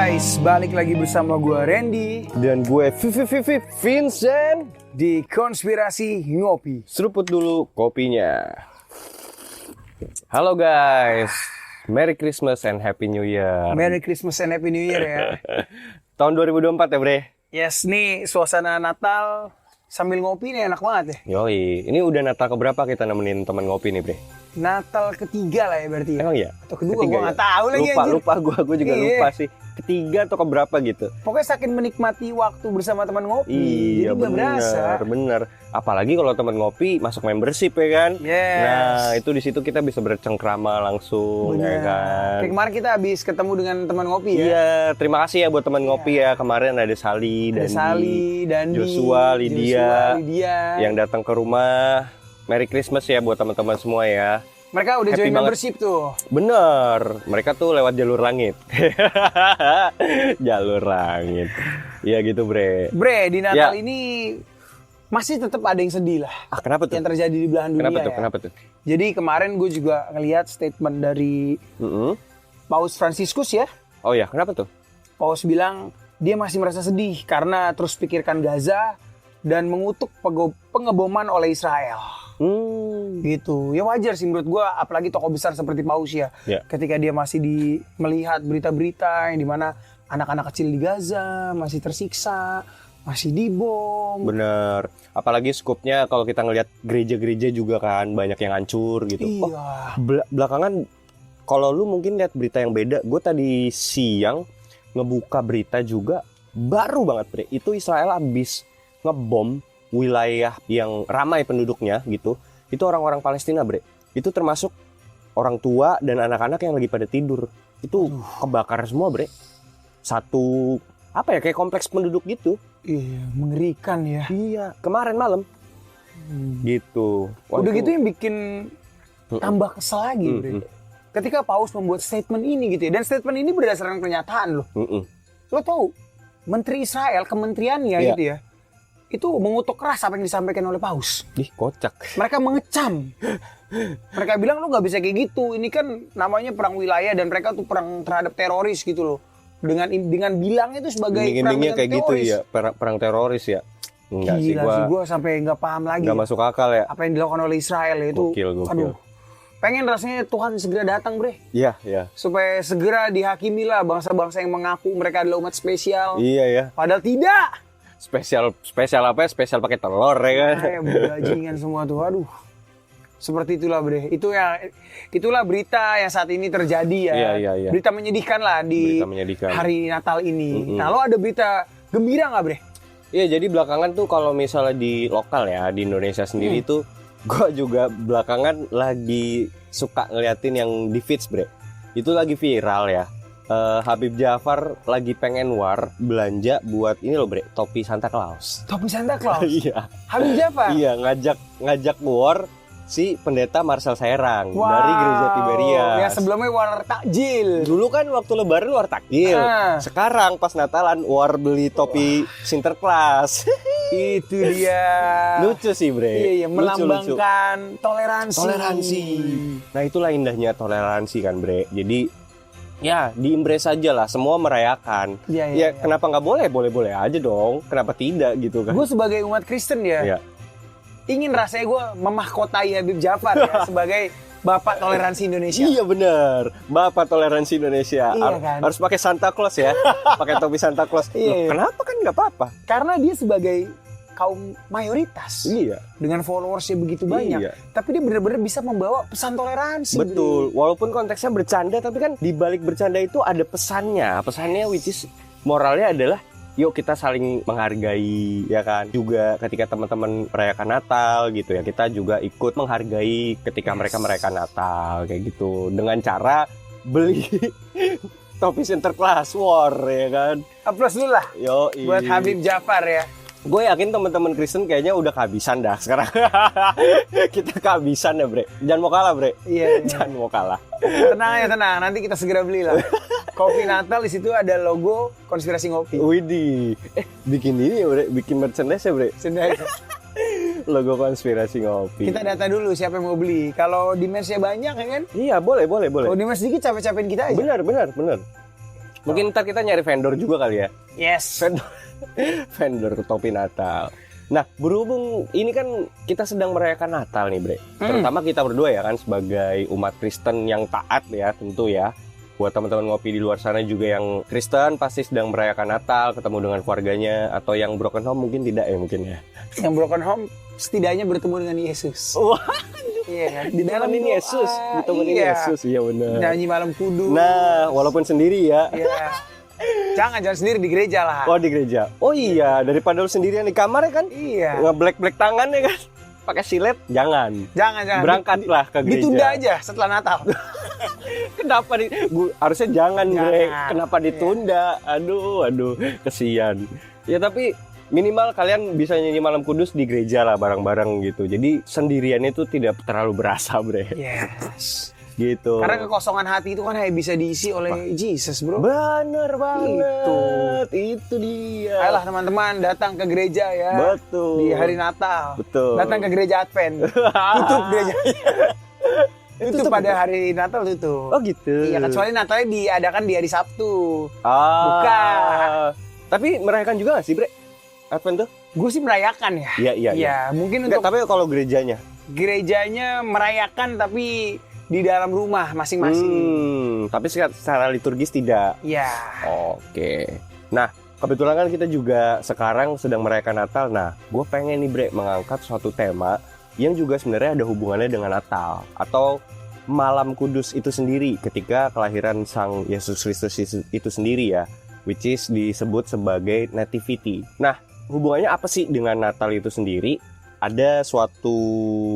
guys, balik lagi bersama gue Randy dan gue Vincent di Konspirasi Ngopi. Seruput dulu kopinya. Halo guys, Merry Christmas and Happy New Year. Merry Christmas and Happy New Year ya. Tahun 2024 ya bre. Yes, nih suasana Natal sambil ngopi nih enak banget ya. Yoi, ini udah Natal keberapa kita nemenin teman ngopi nih bre? Natal ketiga lah ya berarti ya. Emang ya? Atau kedua, Ketiga gue ya? gak tahu lagi anjir. Lupa gue juga lupa sih. Ketiga atau keberapa gitu. Pokoknya saking menikmati waktu bersama teman ngopi. Iya jadi gak berasa. bener. Apalagi kalau teman ngopi masuk membership ya kan. Yes. Nah itu di situ kita bisa bercengkrama langsung. Bener. Ya kan. Kayak kemarin kita habis ketemu dengan teman ngopi ya. Iya, terima kasih ya buat teman ngopi ya. Kemarin ada Sali dan Joshua, Lydia yang datang ke rumah. Merry Christmas ya buat teman-teman semua ya. Mereka udah Happy join banget. membership tuh. Bener, mereka tuh lewat jalur langit. Jalur langit. Iya gitu bre. Bre, di Natal Ya. ini masih tetap ada yang sedih lah. Kenapa tuh? Yang terjadi di belahan dunia ya. Kenapa tuh? Jadi kemarin gue juga ngelihat statement dari Paus Fransiskus ya. Oh ya, kenapa tuh? Paus bilang dia masih merasa sedih karena terus pikirkan Gaza dan mengutuk pengeboman oleh Israel. Gitu. Ya wajar sih menurut gue, apalagi tokoh besar seperti Paus ya. Ketika dia masih melihat berita-berita yang dimana anak-anak kecil di Gaza masih tersiksa, masih dibom. Bener. Apalagi skupnya kalau kita ngelihat gereja-gereja juga kan banyak yang hancur gitu. Iya. Belakangan kalau lu mungkin lihat berita yang beda, gue tadi siang ngebuka berita juga baru banget bre. Itu Israel habis ngebom wilayah yang ramai penduduknya gitu. Itu orang-orang Palestina bre. Itu termasuk orang tua dan anak-anak yang lagi pada tidur. Itu kebakar semua bre. Satu apa ya kayak kompleks penduduk gitu. Iya, mengerikan ya. Iya, kemarin malam. Gitu. Udah gitu yang bikin tambah kesel lagi bre. Ketika Paus membuat statement ini gitu ya. Dan statement ini berdasarkan pernyataan loh. Lo tahu, Menteri Israel, kementeriannya gitu ya. Itu mengutuk keras apa yang disampaikan oleh Paus. Ih, kocak. Mereka mengecam. Mereka bilang lu nggak bisa kayak gitu. Ini kan namanya perang wilayah dan mereka tuh perang terhadap teroris gitu loh. Dengan bilangnya itu sebagai perang dengan kayak teroris. gitu ya, perang teroris ya. Enggak sih Gila gue sampai nggak paham lagi. Nggak masuk akal ya. Apa yang dilakukan oleh Israel ya itu. Gokil. Aduh. Pengen rasanya Tuhan segera datang bre. Iya. Supaya segera dihakimi lah bangsa-bangsa yang mengaku mereka adalah umat spesial. Iya ya. Padahal tidak. Spesial apa ya? Spesial pakai telur ya kan. Bajingan semua tuh. Aduh. Seperti itulah bre. Itulah berita yang saat ini terjadi ya. Iya. Berita menyedihkan lah di hari Natal ini. Nah, lo ada berita gembira nggak bre? Iya, jadi belakangan tuh kalau misalnya di lokal ya, di Indonesia sendiri tuh gue juga belakangan lagi suka ngeliatin yang di feeds bre. Itu lagi viral ya. Habib Jafar lagi pengen belanja buat ini loh bre, topi Santa Claus. Topi Santa Claus? Iya. Habib Jafar? Iya, ngajak si pendeta Marcel Serang dari Gereja Tiberias. Ya sebelumnya war takjil. Dulu kan waktu lebaran war takjil. Sekarang pas Natalan war beli topi Sinterklas. Itu dia. Lucu sih bre. Iya, melambangkan toleransi. Nah itulah indahnya toleransi kan bre. Jadi ya di-embrace aja lah, semua merayakan. Ya kenapa nggak boleh? Boleh-boleh aja dong. Kenapa tidak gitu kan? Gue sebagai umat Kristen ya, ingin rasanya gue memahkotai Habib Jafar ya, sebagai Bapak Toleransi Indonesia. Iya benar, Bapak Toleransi Indonesia. Iya, kan? Harus pakai Santa Claus ya, pakai topi Santa Claus. Loh, kenapa kan nggak apa-apa? Karena dia sebagai kaum mayoritas, dengan followersnya begitu banyak, tapi dia benar-benar bisa membawa pesan toleransi. Betul, walaupun konteksnya bercanda, tapi kan di balik bercanda itu ada pesannya which is moralnya adalah yuk kita saling menghargai ya kan. Juga ketika teman-teman merayakan Natal gitu ya, kita juga ikut menghargai ketika mereka merayakan Natal kayak gitu dengan cara beli topi Sinterklas war ya kan. Aplaus dulu lah buat Habib Jafar ya. Gue yakin teman-teman Kristen kayaknya udah kehabisan dah sekarang. Kita kehabisan ya bre. Jangan mau kalah bre. Iya. Jangan mau kalah. Tenang. Nanti kita segera beli lah. Kopi Natal di situ ada logo Konspirasi Ngopi. Widih. Bikin ini ya bre. Bikin merchandise ya bre. Logo Konspirasi Ngopi. Kita data dulu siapa yang mau beli. Kalau demand-nya banyak ya kan? Iya boleh. Kalau demand sedikit capek-capekin kita aja. Benar. Mungkin ntar kita nyari vendor juga kali ya. Yes. Vendor topi Natal. Nah, berhubung ini kan kita sedang merayakan Natal nih, Bre. Terutama kita berdua ya kan sebagai umat Kristen yang taat ya tentu ya. Buat teman-teman ngopi di luar sana juga yang Kristen pasti sedang merayakan Natal, ketemu dengan keluarganya. Atau yang broken home mungkin tidak ya mungkin ya. Yang broken home setidaknya bertemu dengan Yesus. Wah, iya kan? Di dalam ini Yesus, ditemenin Yesus, iya benar. Nyanyi malam kudus. Nah, walaupun sendiri ya. Iya. Jangan sendiri di gereja lah. Oh, di gereja. Oh iya, daripada lu sendirian di kamar ya kan? Iya. Nge-black tangan ya kan? Pakai silet, jangan. Berangkatlah ke gereja. Ditunda aja setelah Natal. Kenapa harusnya jangan, Bre. Kenapa ditunda? Aduh, kesian. Ya tapi minimal kalian bisa nyanyi malam kudus di gereja lah bareng-bareng gitu. Jadi sendirian itu tidak terlalu berasa, Bre. Yes. Gitu. Karena kekosongan hati itu kan hanya bisa diisi oleh Jesus, bro. Bener banget. Itu dia. Ayolah teman-teman datang ke gereja ya. Betul. Di hari Natal. Betul. Datang ke gereja Advent. Tutup gerejanya. Tutup pada hari Natal tutup. Oh gitu. Iya, kecuali Natalnya diadakan di hari Sabtu. Buka. Tapi merayakan juga gak sih, Bre? Advent tuh? Gue sih merayakan ya. Iya. Mungkin untuk. Tapi kalau gerejanya? Gerejanya merayakan tapi di dalam rumah masing-masing. Tapi secara liturgis tidak. Iya. Oke. Nah, kebetulan kan kita juga sekarang sedang merayakan Natal. Nah, gue pengen nih, Bre, mengangkat suatu tema yang juga sebenarnya ada hubungannya dengan Natal atau Malam Kudus itu sendiri ketika kelahiran Sang Yesus Kristus itu sendiri ya, which is disebut sebagai Nativity. Nah, hubungannya apa sih dengan Natal itu sendiri? Ada suatu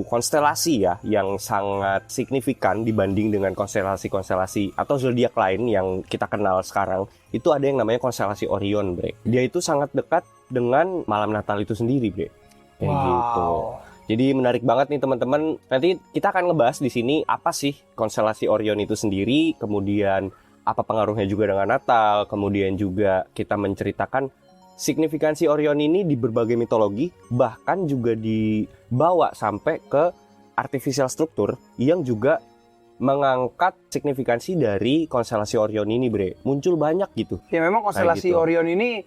konstelasi ya yang sangat signifikan dibanding dengan konstelasi-konstelasi atau zodiak lain yang kita kenal sekarang. Itu ada yang namanya konstelasi Orion, Bre. Dia itu sangat dekat dengan malam Natal itu sendiri, Bre. Kayak gitu. Jadi menarik banget nih teman-teman. Nanti kita akan ngebahas di sini apa sih konstelasi Orion itu sendiri, kemudian apa pengaruhnya juga dengan Natal, kemudian juga kita menceritakan signifikansi Orion ini di berbagai mitologi, bahkan juga dibawa sampai ke artificial struktur yang juga mengangkat signifikansi dari konstelasi Orion ini, Bre. Muncul banyak gitu. Ya memang konstelasi Orion ini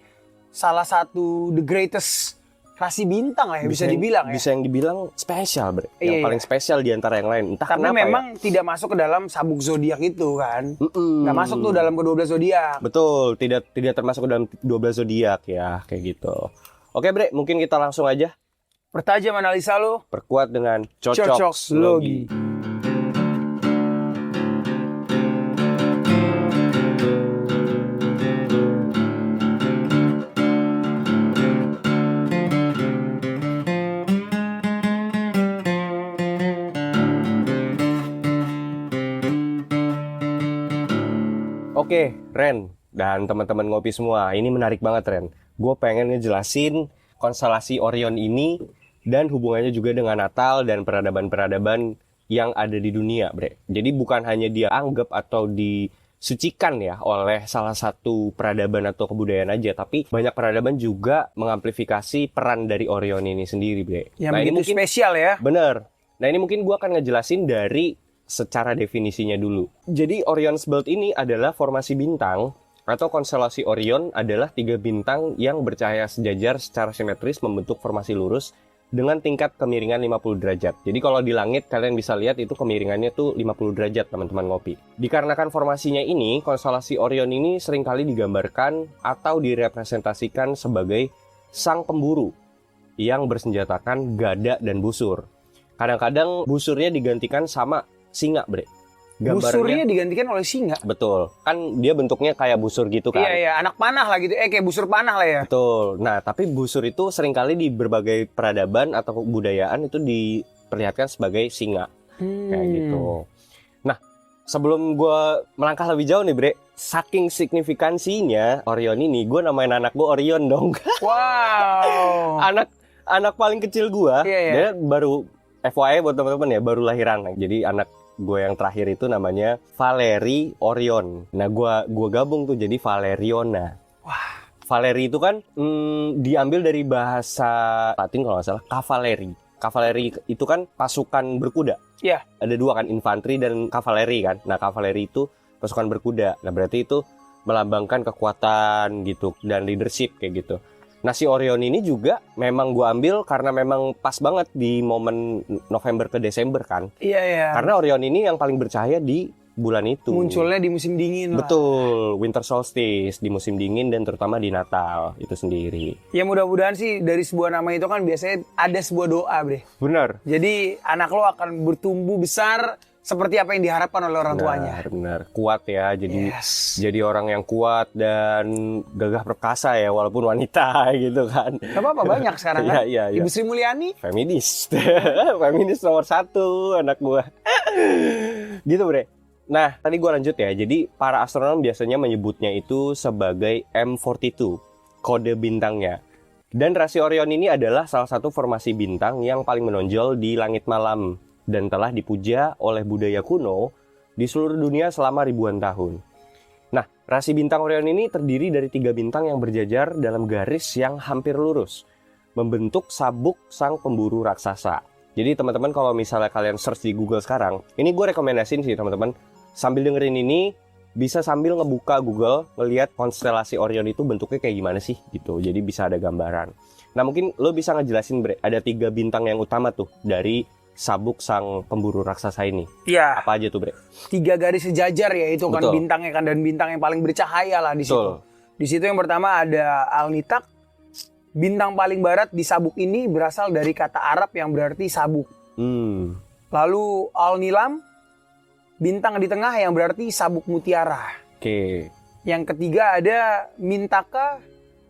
salah satu the greatest rasi bintang lah ya, bisa dibilang ya. Bisa yang dibilang spesial, Bre. Yang paling spesial di antara yang lain. Entah karena kenapa memang tidak masuk ke dalam sabuk zodiak itu kan. Nggak masuk tuh dalam ke-12 zodiak. Betul, tidak termasuk ke dalam 12 zodiak ya, kayak gitu. Oke, Bre, mungkin kita langsung aja. Pertajam analisa lo, perkuat dengan cocok logi. Oke, Ren dan teman-teman ngopi semua, ini menarik banget, Ren. Gue pengen ngejelasin konstelasi Orion ini dan hubungannya juga dengan Natal dan peradaban-peradaban yang ada di dunia, Bre. Jadi bukan hanya dia anggap atau disucikan ya oleh salah satu peradaban atau kebudayaan aja, tapi banyak peradaban juga mengamplifikasi peran dari Orion ini sendiri, Bre. Yang begitu mungkin spesial ya. Bener. Nah ini mungkin gue akan ngejelasin dari secara definisinya dulu. Jadi Orion's Belt ini adalah formasi bintang atau konstelasi Orion adalah 3 bintang yang bercahaya sejajar secara simetris membentuk formasi lurus dengan tingkat kemiringan 50 derajat. Jadi kalau di langit kalian bisa lihat itu kemiringannya tuh 50 derajat, teman-teman ngopi. Dikarenakan formasinya ini, konstelasi Orion ini seringkali digambarkan atau direpresentasikan sebagai sang pemburu yang bersenjatakan gada dan busur. Kadang-kadang busurnya digantikan sama singa, Bre. Busurnya digantikan oleh singa. Betul. Kan dia bentuknya kayak busur gitu kan. Iya, anak panah lah gitu. Kayak busur panah lah ya. Betul. Nah, tapi busur itu seringkali di berbagai peradaban atau kebudayaan itu diperlihatkan sebagai singa. Kayak gitu. Nah, sebelum gue melangkah lebih jauh nih, Bre, saking signifikansinya Orion ini, gue namain anak gue Orion dong. Wow. anak paling kecil gue, dia baru FYI buat teman-teman ya, baru lahiran. Jadi anak gue yang terakhir itu namanya Valeri Orion. Nah, gue gabung tuh jadi Valeriona. Wah. Valeri itu kan diambil dari bahasa Latin kalau nggak salah, kavaleri. Kavaleri itu kan pasukan berkuda. Iya. Ada 2 kan, infanteri dan kavaleri kan. Nah, kavaleri itu pasukan berkuda. Nah, berarti itu melambangkan kekuatan gitu dan leadership kayak gitu. Nah si Orion ini juga memang gue ambil karena memang pas banget di momen November ke Desember kan. Iya, iya. Karena Orion ini yang paling bercahaya di bulan itu. Munculnya di musim dingin lah. Betul, winter solstice di musim dingin dan terutama di Natal itu sendiri. Ya mudah-mudahan sih dari sebuah nama itu kan biasanya ada sebuah doa, Bre. Benar. Jadi anak lo akan bertumbuh besar seperti apa yang diharapkan oleh orang tuanya. Benar. Kuat ya, jadi Yes. jadi orang yang kuat dan gagah perkasa ya walaupun wanita gitu kan. Gak apa-apa, banyak sekarang kan. Iya. Ibu Sri Mulyani. Feminis. Feminis nomor 1 anak gua. Gitu, Bre. Nah, tadi gua lanjut ya. Jadi para astronom biasanya menyebutnya itu sebagai M42, kode bintangnya. Dan rasi Orion ini adalah salah satu formasi bintang yang paling menonjol di langit malam dan telah dipuja oleh budaya kuno di seluruh dunia selama ribuan tahun. Nah, rasi bintang Orion ini terdiri dari 3 bintang yang berjajar dalam garis yang hampir lurus, membentuk sabuk sang pemburu raksasa. Jadi teman-teman kalau misalnya kalian search di Google sekarang, ini gue rekomendasiin sih teman-teman, sambil dengerin ini bisa sambil ngebuka Google, ngelihat konstelasi Orion itu bentuknya kayak gimana sih gitu. Jadi bisa ada gambaran. Nah mungkin lo bisa ngejelasin, Bre, ada 3 bintang yang utama tuh dari sabuk sang pemburu raksasa ini. Iya. Apa aja tuh, Bre? 3 garis sejajar ya itu kan. Betul. Bintangnya kan, dan bintang yang paling bercahaya lah di situ. Betul. Di situ yang pertama ada Alnitak. Bintang paling barat di sabuk ini berasal dari kata Arab yang berarti sabuk. Lalu Al-Nilam, bintang di tengah yang berarti sabuk mutiara. Oke. Yang ketiga ada Mintaka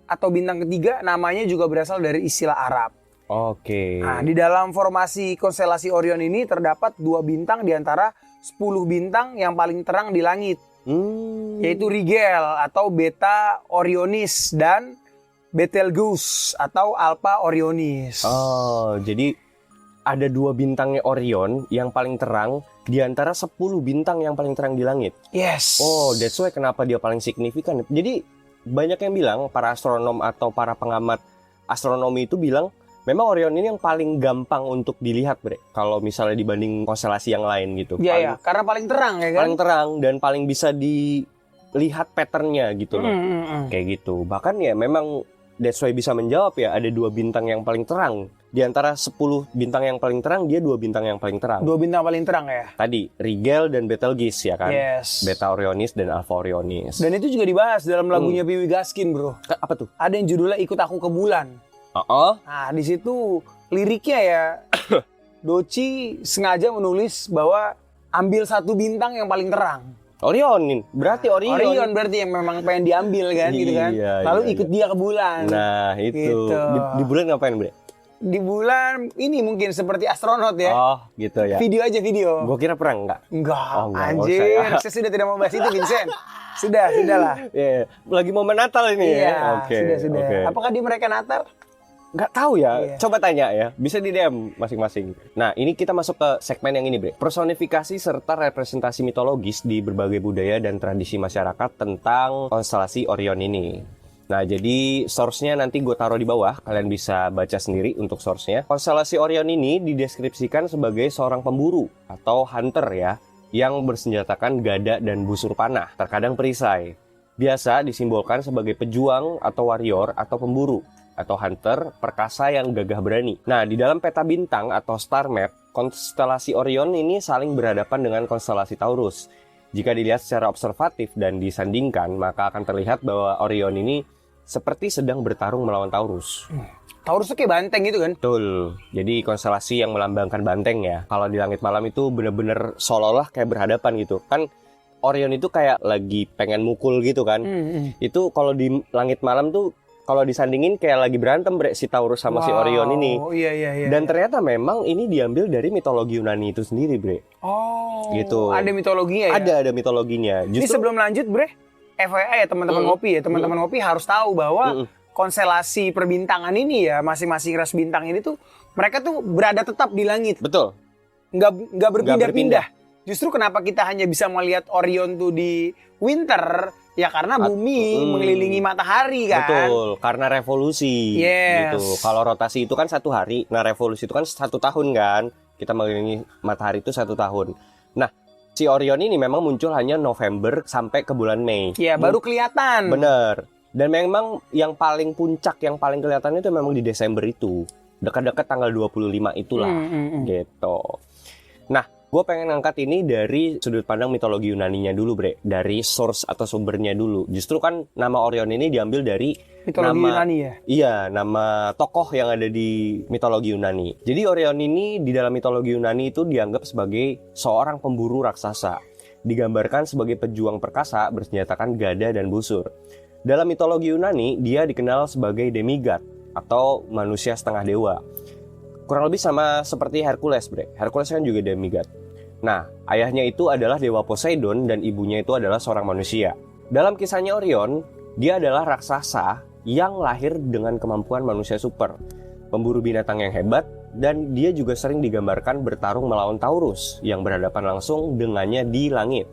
atau bintang ketiga, namanya juga berasal dari istilah Arab. Oke. Nah, di dalam formasi konstelasi Orion ini terdapat 2 bintang di antara 10 bintang yang paling terang di langit, yaitu Rigel atau Beta Orionis dan Betelgeuse atau Alpha Orionis. Oh, jadi ada 2 bintangnya Orion yang paling terang di antara 10 bintang yang paling terang di langit. Yes. Oh, that's why kenapa dia paling signifikan. Jadi banyak yang bilang, para astronom atau para pengamat astronomi itu bilang memang Orion ini yang paling gampang untuk dilihat, Bre. Kalau misalnya dibanding konstelasi yang lain gitu. Iya, ya, karena paling terang ya kan. Paling terang dan paling bisa dilihat patternnya gitu loh. Kayak gitu. Bahkan ya memang that's why bisa menjawab ya, ada 2 bintang yang paling terang. Di antara 10 bintang yang paling terang, dia 2 bintang yang paling terang. 2 bintang paling terang ya. Tadi, Rigel dan Betelgeuse ya kan? Yes. Beta Orionis dan Alpha Orionis. Dan itu juga dibahas dalam lagunya Piwi Gaskin, bro. Apa tuh? Ada yang judulnya Ikut Aku ke Bulan. Nah, di situ liriknya ya, Doci sengaja menulis bahwa ambil 1 bintang yang paling terang. Orion, berarti Orion. Orion berarti yang memang pengen diambil kan, gitu kan. Lalu ikut dia ke bulan. Nah, itu. Gitu. Di bulan ngapain, Bre? Di bulan ini mungkin seperti astronot ya. Oh, gitu ya. Video aja video. Gua kira perang enggak? Enggak, enggak, anjir. Saya sudah tidak mau bahas itu, Vincent. Sudahlah. Iya, lagi momen Natal ini Iya, ya. sudah. Oke. Apakah di mereka Natal? Nggak tahu ya, Iya. coba tanya ya. Bisa di DM masing-masing. Nah, ini kita masuk ke segmen yang ini, Bre. Personifikasi serta representasi mitologis di berbagai budaya dan tradisi masyarakat tentang konstelasi Orion ini. Nah, jadi source-nya nanti gue taruh di bawah. Kalian bisa baca sendiri untuk source-nya. Konstelasi Orion ini dideskripsikan sebagai seorang pemburu atau hunter ya, yang bersenjatakan gada dan busur panah, terkadang perisai. Biasa disimbolkan sebagai pejuang atau warrior atau pemburu atau hunter perkasa yang gagah berani. Nah, di dalam peta bintang atau star map, konstelasi Orion ini saling berhadapan dengan konstelasi Taurus. Jika dilihat secara observatif dan disandingkan, maka akan terlihat bahwa Orion ini seperti sedang bertarung melawan Taurus. Taurus tuh kayak banteng gitu kan? Betul. Jadi konstelasi yang melambangkan banteng ya. Kalau di langit malam itu bener-bener seolah-olah kayak berhadapan gitu. Kan Orion itu kayak lagi pengen mukul gitu kan. Itu kalau di langit malam tuh kalau disandingin kayak lagi berantem, Bre, si Taurus sama si Orion ini. Oh iya. Dan ternyata memang ini diambil dari mitologi Yunani itu sendiri, Bre. Oh. Gitu. Ada mitologinya ya? Ada mitologinya. Ini sebelum lanjut, Bre, FYI ya teman-teman ngopi ya. Teman-teman ngopi harus tahu bahwa konstelasi perbintangan ini ya, masing-masing ras bintang ini tuh mereka tuh berada tetap di langit. Betul. Nggak berpindah-pindah. Justru kenapa kita hanya bisa melihat Orion tuh di winter, ya karena bumi mengelilingi matahari kan. Betul, karena revolusi. Yes. Gitu. Kalau rotasi itu kan 1 hari, nah revolusi itu kan 1 tahun kan. Kita mengelilingi matahari itu 1 tahun. Nah, Si Orion ini memang muncul hanya November sampai ke bulan Mei. Iya, baru kelihatan. Bener. Dan memang yang paling puncak, yang paling kelihatan itu memang di Desember itu. Dekat-dekat tanggal 25 itulah. Gitu. Nah, gue pengen ngangkat ini dari sudut pandang mitologi Yunaninya dulu, Bre. Dari source atau sumbernya dulu. Justru kan nama Orion ini diambil dari mitologi Yunani ya? Iya, nama tokoh yang ada di mitologi Yunani. Jadi Orion ini di dalam mitologi Yunani itu dianggap sebagai seorang pemburu raksasa. Digambarkan sebagai pejuang perkasa bersenjatakan gada dan busur. Dalam mitologi Yunani, dia dikenal sebagai demigod atau manusia setengah dewa. Kurang lebih sama seperti Hercules, Bre. Hercules kan juga demigod. Nah, ayahnya itu adalah dewa Poseidon dan ibunya itu adalah seorang manusia. Dalam kisahnya Orion, dia adalah raksasa yang lahir dengan kemampuan manusia super. Pemburu binatang yang hebat, dan dia juga sering digambarkan bertarung melawan Taurus yang berhadapan langsung dengannya di langit.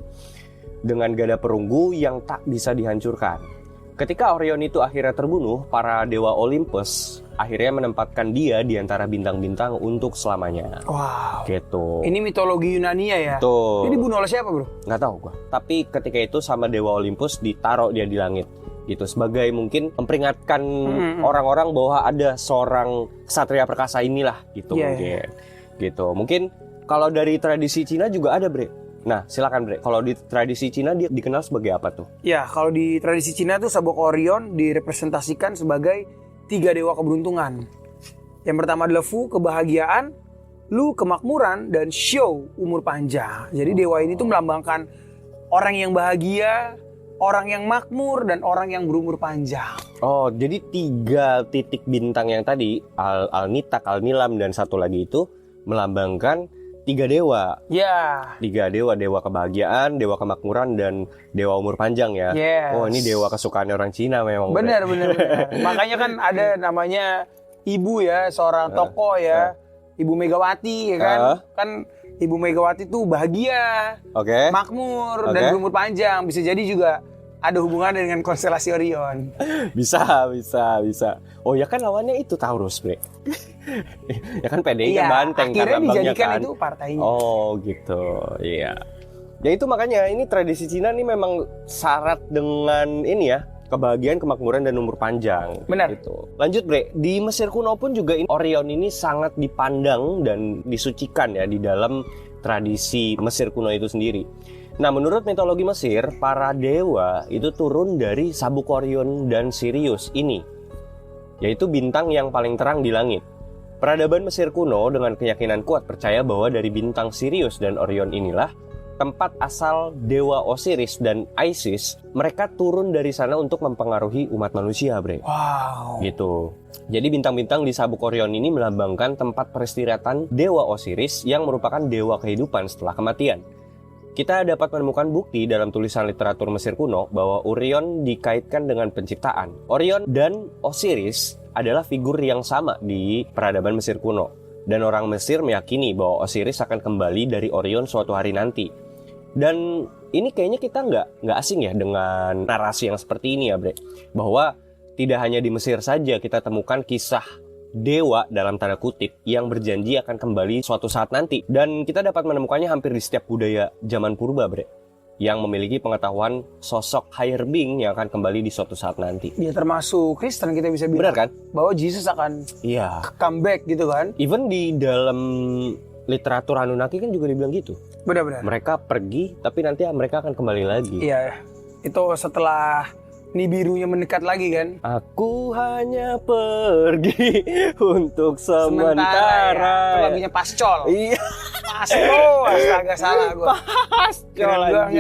Dengan gada perunggu yang tak bisa dihancurkan. Ketika Orion itu akhirnya terbunuh, para dewa Olympus akhirnya menempatkan dia di antara bintang-bintang untuk selamanya. Wow. Gitu. Ini mitologi Yunani ya? Tuh. Ini dibunuh oleh siapa, bro? Nggak tahu gua. Tapi ketika itu sama dewa Olympus ditaruh dia di langit. Gitu, sebagai mungkin memperingatkan orang-orang bahwa ada seorang ksatria perkasa inilah gitu mungkin. Gitu. Mungkin kalau dari tradisi Cina juga ada, Bre. Nah, silakan, Bre. Kalau di tradisi Cina dia dikenal sebagai apa tuh? Ya, kalau di tradisi Cina tuh sabuk Orion direpresentasikan sebagai 3 dewa keberuntungan. Yang pertama adalah Fu, kebahagiaan, Lu, kemakmuran, dan Xiao, umur panjang. Jadi dewa ini tuh melambangkan orang yang bahagia, orang yang makmur, dan orang yang berumur panjang. Oh, jadi 3 titik bintang yang tadi, Al-Nitak, Al-Nilam, dan satu lagi itu melambangkan 3 dewa. Ya. 3 dewa, dewa kebahagiaan, dewa kemakmuran, dan dewa umur panjang ya. Yes. Oh, ini dewa kesukaan orang Cina memang. Benar. Makanya kan ada namanya ibu ya, seorang tokoh ya. Ibu Megawati ya kan. Kan Ibu Megawati tuh bahagia, makmur, dan berumur panjang. Bisa jadi juga ada hubungannya dengan konstelasi Orion. Bisa. Oh ya kan lawannya itu Taurus, Bre. Ya kan PDI kan banteng kan akhirnya dijadikan kan. Itu partainya. Oh gitu, iya. Ya itu makanya ini tradisi Cina nih memang syarat dengan ini ya, kebahagiaan, kemakmuran, dan umur panjang. Benar. Gitu. Lanjut, Bre. Di Mesir kuno pun juga Orion ini sangat dipandang dan disucikan ya di dalam tradisi Mesir kuno itu sendiri. Nah, menurut mitologi Mesir, para dewa itu turun dari sabuk Orion dan Sirius ini, yaitu bintang yang paling terang di langit. Peradaban Mesir kuno dengan keyakinan kuat percaya bahwa dari bintang Sirius dan Orion inilah tempat asal dewa Osiris dan Isis. Mereka turun dari sana untuk mempengaruhi umat manusia, Bre. Wow. Gitu. Jadi bintang-bintang di sabuk Orion ini melambangkan tempat peristirahatan dewa Osiris yang merupakan dewa kehidupan setelah kematian. Kita dapat menemukan bukti dalam tulisan literatur Mesir kuno bahwa Orion dikaitkan dengan penciptaan. Orion dan Osiris adalah figur yang sama di peradaban Mesir kuno. Dan orang Mesir meyakini bahwa Osiris akan kembali dari Orion suatu hari nanti. Dan ini kayaknya kita nggak asing ya dengan narasi yang seperti ini ya, Bre. Bahwa tidak hanya di Mesir saja kita temukan kisah dewa dalam tanda kutip yang berjanji akan kembali suatu saat nanti. Dan kita dapat menemukannya hampir di setiap budaya zaman purba, Bre, yang memiliki pengetahuan sosok higher being yang akan kembali di suatu saat nanti. Ya termasuk Kristen kita bisa bilang. Benar kan? Bahwa Jesus akan comeback gitu kan. Even di dalam literatur Anunnaki kan juga dibilang gitu. Benar-benar. Mereka pergi tapi nanti mereka akan kembali lagi. Iya. Itu setelah Nibirunya mendekat lagi kan. Aku hanya pergi untuk sementara. Ya. Itu lagunya Pascol. Iya. Pascol. Astaga salah gue. Pascol lagi.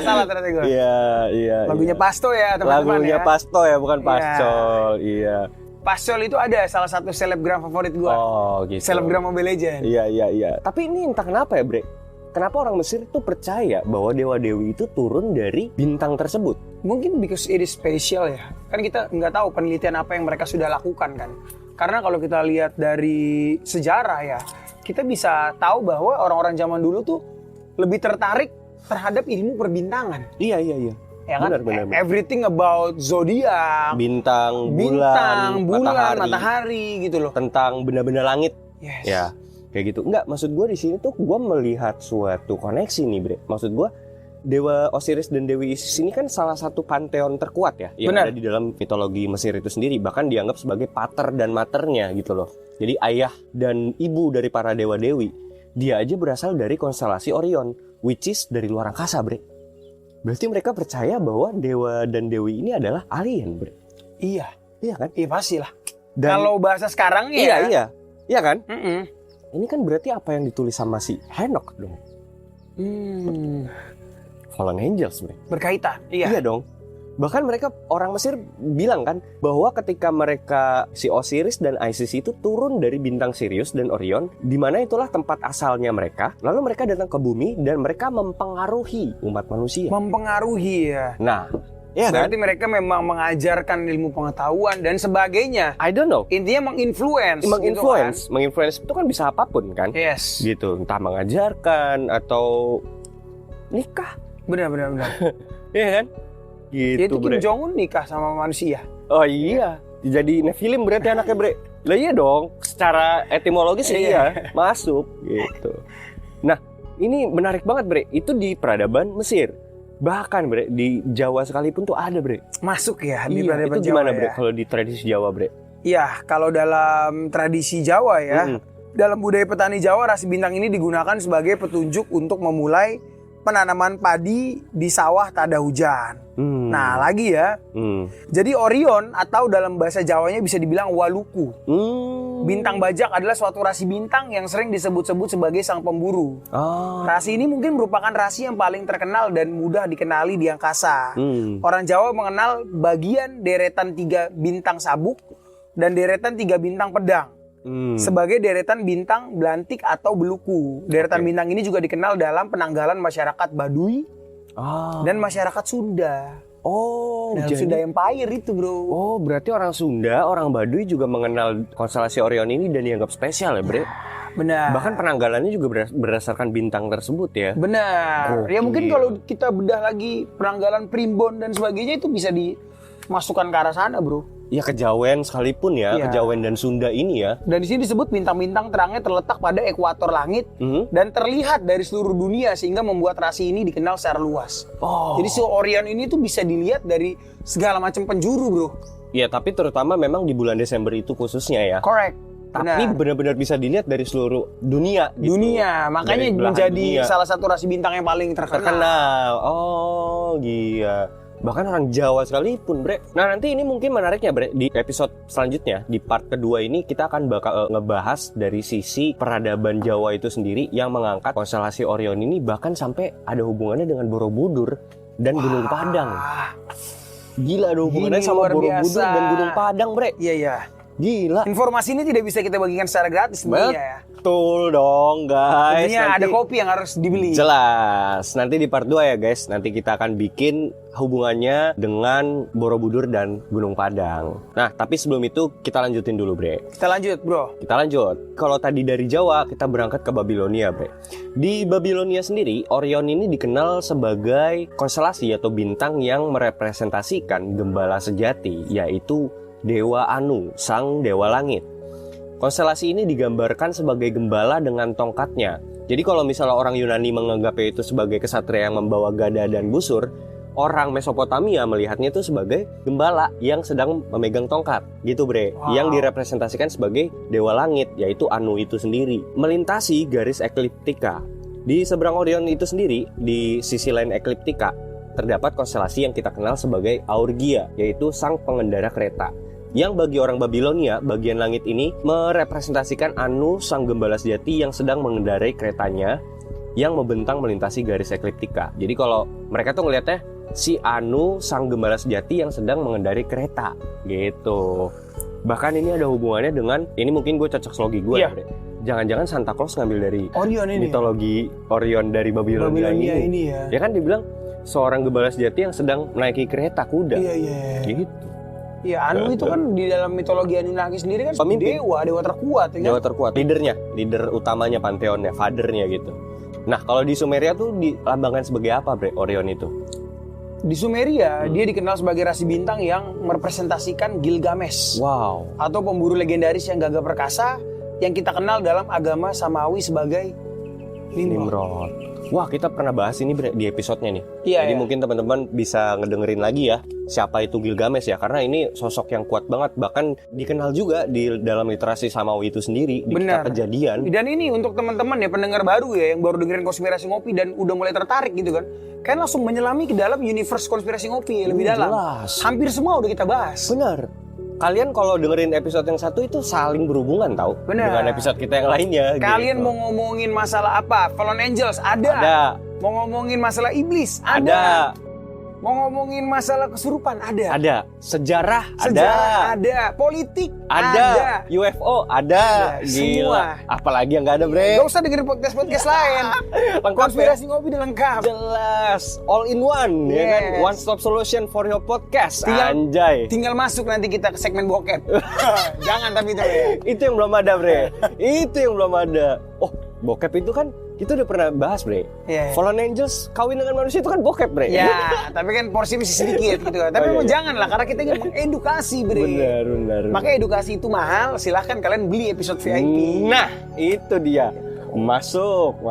Salah ternyata gue. Iya. Lagunya Pasto ya teman-teman. Lagunya Pasto ya, bukan Pascol. Iya. Pascol itu ada salah satu selebgram favorit gue. Oh gitu. Selebgram Mobile Legends. Iya. Tapi ini entah kenapa ya, Bre. Kenapa orang Mesir itu percaya bahwa dewa-dewi itu turun dari bintang tersebut? Mungkin because it is special ya. Kan kita nggak tahu penelitian apa yang mereka sudah lakukan kan. Karena kalau kita lihat dari sejarah ya, kita bisa tahu bahwa orang-orang zaman dulu tuh lebih tertarik terhadap ilmu perbintangan. Iya. Ya kan? Benar. Everything about zodiak, bintang, bulan, matahari gitu loh. Tentang benda-benda langit. Yes. Ya. kayak gitu. Enggak, maksud gue di sini tuh gue melihat suatu koneksi nih, Bre. Maksud gue Dewa Osiris dan Dewi Isis ini kan salah satu panteon terkuat ya yang ada di dalam mitologi Mesir itu sendiri, bahkan dianggap sebagai pater dan maternya gitu loh. Jadi ayah dan ibu dari para dewa-dewi. Dia aja berasal dari konstelasi Orion, which is dari luar angkasa, Bre. Berarti mereka percaya bahwa dewa dan dewi ini adalah alien, Bre. Iya. Iya kan? Iya pastilah. Kalau bahasa sekarang ya. Iya kan? Ini kan berarti apa yang ditulis sama si Henok dong. Fallen Angels, Bre. Berkaitan. Iya dong. Bahkan mereka orang Mesir bilang kan bahwa ketika mereka si Osiris dan Isis itu turun dari bintang Sirius dan Orion, di mana itulah tempat asalnya mereka, lalu mereka datang ke bumi dan mereka mempengaruhi umat manusia. Mempengaruhi ya. Nah, ya berarti kan? mereka memang mengajarkan ilmu pengetahuan dan sebagainya. I don't know. Intinya menginfluence. Menginfluence itu kan bisa apapun kan? Yes. Gitu, entah mengajarkan atau nikah. Benar. Iya kan? Gitu, itu Kim Jong Un nikah sama manusia. Oh iya, jadi Nephilim berarti anaknya, Bre. Lah iya dong, secara etimologis iya masuk gitu. Nah, ini menarik banget, Bre. Itu di peradaban Mesir. Bahkan, Bre, di Jawa sekalipun tuh ada, Bre. Masuk ya di peradaban Jawa. Itu gimana, ya? Bre, kalau di tradisi Jawa, Bre? Iya, kalau dalam tradisi Jawa ya, dalam budaya petani Jawa, rasi bintang ini digunakan sebagai petunjuk untuk memulai penanaman padi di sawah tak ada hujan. Nah, lagi ya. Jadi Orion atau dalam bahasa Jawanya bisa dibilang Waluku. Bintang bajak adalah suatu rasi bintang yang sering disebut-sebut sebagai sang pemburu. Rasi ini mungkin merupakan rasi yang paling terkenal dan mudah dikenali di angkasa. Orang Jawa mengenal bagian deretan 3 bintang sabuk dan deretan 3 bintang pedang sebagai deretan bintang belantik atau beluku. Deretan bintang ini juga dikenal dalam penanggalan masyarakat Baduy dan masyarakat Sunda. Dalam Sunda Empire itu, Bro. Oh, berarti orang Sunda, orang Baduy juga mengenal konstelasi Orion ini dan dianggap spesial ya, Bre? Benar. Bahkan penanggalannya juga berdasarkan bintang tersebut ya. Benar. Ya mungkin kalau kita bedah lagi penanggalan primbon dan sebagainya itu bisa dimasukkan ke arah sana, Bro. Ya kejawen sekalipun ya, kejawen dan Sunda ini ya. Dan di sini disebut bintang-bintang terangnya terletak pada ekuator langit dan terlihat dari seluruh dunia sehingga membuat rasi ini dikenal secara luas. Jadi si Orion ini tuh bisa dilihat dari segala macam penjuru, Bro. Iya, tapi terutama memang di bulan Desember itu khususnya ya. Correct. Tapi benar-benar bisa dilihat dari seluruh dunia gitu. Dunia, makanya menjadi salah satu rasi bintang yang paling terkenal. Oh, iya. Bahkan orang Jawa sekalipun, Bre. Nah, nanti ini mungkin menariknya, Bre. Di episode selanjutnya, di part kedua ini, kita akan bakal ngebahas dari sisi peradaban Jawa itu sendiri yang mengangkat konstelasi Orion ini bahkan sampai ada hubungannya dengan Borobudur dan Gunung Padang. Gila, ada hubungannya sama Borobudur dan Gunung Padang, Bre. Iya. Gila. Informasi ini tidak bisa kita bagikan secara gratis sebenarnya ya. Betul dong, guys. Intinya ada kopi yang harus dibeli. Jelas. Nanti di part 2 ya, guys. Nanti kita akan bikin hubungannya dengan Borobudur dan Gunung Padang. Nah, tapi sebelum itu kita lanjutin dulu, Bre. Kita lanjut, Bro. Kita lanjut. Kalau tadi dari Jawa, kita berangkat ke Babilonia, Bre. Di Babilonia sendiri, Orion ini dikenal sebagai konstelasi atau bintang yang merepresentasikan gembala sejati, yaitu Dewa Anu, sang dewa langit. Konstelasi ini digambarkan sebagai gembala dengan tongkatnya. Jadi kalau misalnya orang Yunani menganggapnya itu sebagai kesatria yang membawa gada dan busur, orang Mesopotamia melihatnya itu sebagai gembala yang sedang memegang tongkat. Gitu, Bre. Yang direpresentasikan sebagai dewa langit, yaitu Anu itu sendiri. Melintasi garis ekliptika. Di seberang Orion itu sendiri, di sisi lain ekliptika, terdapat konstelasi yang kita kenal sebagai Aurgia, yaitu sang pengendara kereta. Yang bagi orang Babilonia, bagian langit ini merepresentasikan Anu, sang gembala sejati yang sedang mengendarai keretanya yang membentang melintasi garis ekliptika. Jadi kalau mereka tuh ngelihatnya si Anu, sang gembala sejati yang sedang mengendarai kereta gitu. Bahkan ini ada hubungannya dengan, ini mungkin gue cocok slogi gue ya, jangan-jangan Santa Claus ngambil dari Orion ini, mitologi Orion dari Babilonia ini ya. Ya kan dibilang seorang gembala sejati yang sedang menaiki kereta kuda. Iya. Gitu. Iya, Anu itu kan di dalam mitologi Anunnaki sendiri kan pemimpin, dewa terkuat ya kan? Dewa terkuat, leader utamanya, pantheonnya, fathernya gitu. Nah, kalau di Sumeria tuh dilambangkan sebagai apa, Bre, Orion itu? Di Sumeria, dia dikenal sebagai rasi bintang yang merepresentasikan Gilgamesh. Wow. Atau pemburu legendaris yang gagah perkasa yang kita kenal dalam agama Samawi sebagai Nimrod. Wah, kita pernah bahas ini di episode-nya nih. Iya, Jadi iya. mungkin teman-teman bisa ngedengerin lagi ya siapa itu Gilgamesh ya, karena ini sosok yang kuat banget, bahkan dikenal juga di dalam literasi Samawi itu sendiri di Benar. kitab Kejadian. Dan ini untuk teman-teman ya, pendengar baru ya, yang baru dengerin Konspirasi Ngopi dan udah mulai tertarik gitu kan. Kalian langsung menyelami ke dalam universe Konspirasi Ngopi lebih dalam. Jelas. Hampir semua udah kita bahas. Benar. Kalian kalau dengerin episode yang satu itu saling berhubungan tau Benar. dengan episode kita yang lainnya. Kalian gitu. mau ngomongin masalah apa? Fallen Angels ada. Ada. Mau ngomongin masalah iblis Ada. Mau ngomongin masalah kesurupan ada. Ada. Sejarah Sejarah ada. Politik ada. UFO ada. Semua. Gila. Apalagi yang nggak ada, Bre. Gak usah dengerin podcast lain. Lengkap Konspirasi Ngopi udah lengkap. Jelas, all in one, ya kan? Yes. One stop solution for your podcast. Tinggal- Anjay. Tinggal masuk nanti kita ke segmen bokep. Jangan tapi itu ya. Itu yang belum ada, Bre. Itu yang belum ada. Oh, bokep itu kan kita udah pernah bahas, Bre. Iya. Fallen Angels kawin dengan manusia itu kan bokep, Bre. Ya, tapi kan porsi masih sedikit gitu kan. Tapi Oh, iya, memang iya. jangan lah, karena kita ingin mengedukasi, Bre. Benar. Makanya edukasi itu mahal, silahkan kalian beli episode VIP. Nah, itu dia. Masuk.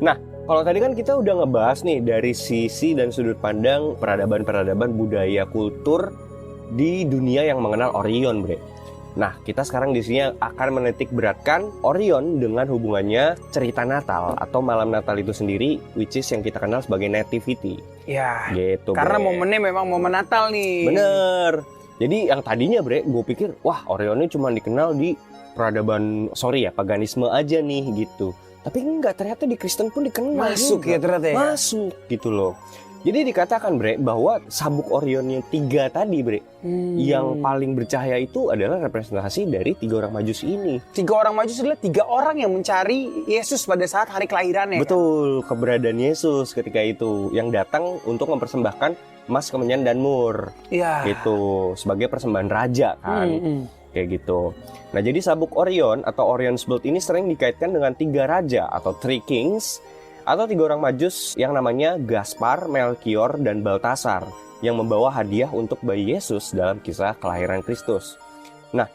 Nah, kalau tadi kan kita udah ngebahas nih dari sisi dan sudut pandang peradaban-peradaban budaya kultur di dunia yang mengenal Orion, Bre. Nah, kita sekarang di sini akan menitik beratkan Orion dengan hubungannya cerita Natal atau malam Natal itu sendiri, which is yang kita kenal sebagai Nativity. Ya, Gitu, karena Bre. momennya memang momen Natal nih. Bener. Jadi yang tadinya, Bre, gue pikir, wah, Orion ini cuma dikenal di peradaban, paganisme aja nih gitu. Tapi enggak, ternyata di Kristen pun dikenal Masuk juga. ya ternyata ya. Masuk gitu loh. Jadi dikatakan, Bre, bahwa sabuk Orionnya 3 tadi, Bre, yang paling bercahaya itu adalah representasi dari 3 orang Majus ini. 3 orang Majus adalah 3 orang yang mencari Yesus pada saat hari kelahirannya. Betul, keberadaan Yesus ketika itu yang datang untuk mempersembahkan emas, kemenyan, dan mur. Iya. Gitu, sebagai persembahan raja kan. Kayak gitu. Nah, jadi sabuk Orion atau Orion's Belt ini sering dikaitkan dengan 3 raja atau 3 kings atau 3 orang Majus yang namanya Gaspar, Melchior, dan Baltasar yang membawa hadiah untuk bayi Yesus dalam kisah kelahiran Kristus. Nah,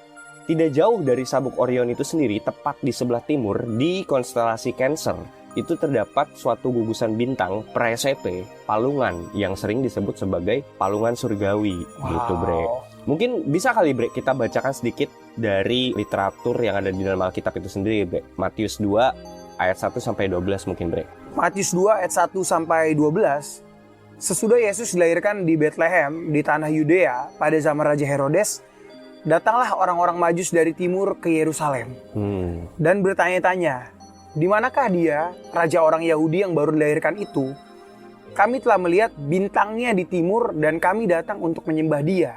tidak jauh dari sabuk Orion itu sendiri, tepat di sebelah timur di konstelasi Cancer, itu terdapat suatu gugusan bintang Praesepe, palungan yang sering disebut sebagai palungan surgawi. Gitu, Bre. Mungkin bisa kali, Bre, kita bacakan sedikit dari literatur yang ada di dalam Alkitab itu sendiri, Bre. Matius 2 ayat 1 sampai 12 mungkin, Bre. Matius 2 ayat 1 sampai 12. Sesudah Yesus dilahirkan di Bethlehem di tanah Yudea pada zaman Raja Herodes, datanglah orang-orang Majus dari timur ke Yerusalem dan bertanya-tanya, "Di manakah dia, raja orang Yahudi yang baru dilahirkan itu? Kami telah melihat bintangnya di timur dan kami datang untuk menyembah dia."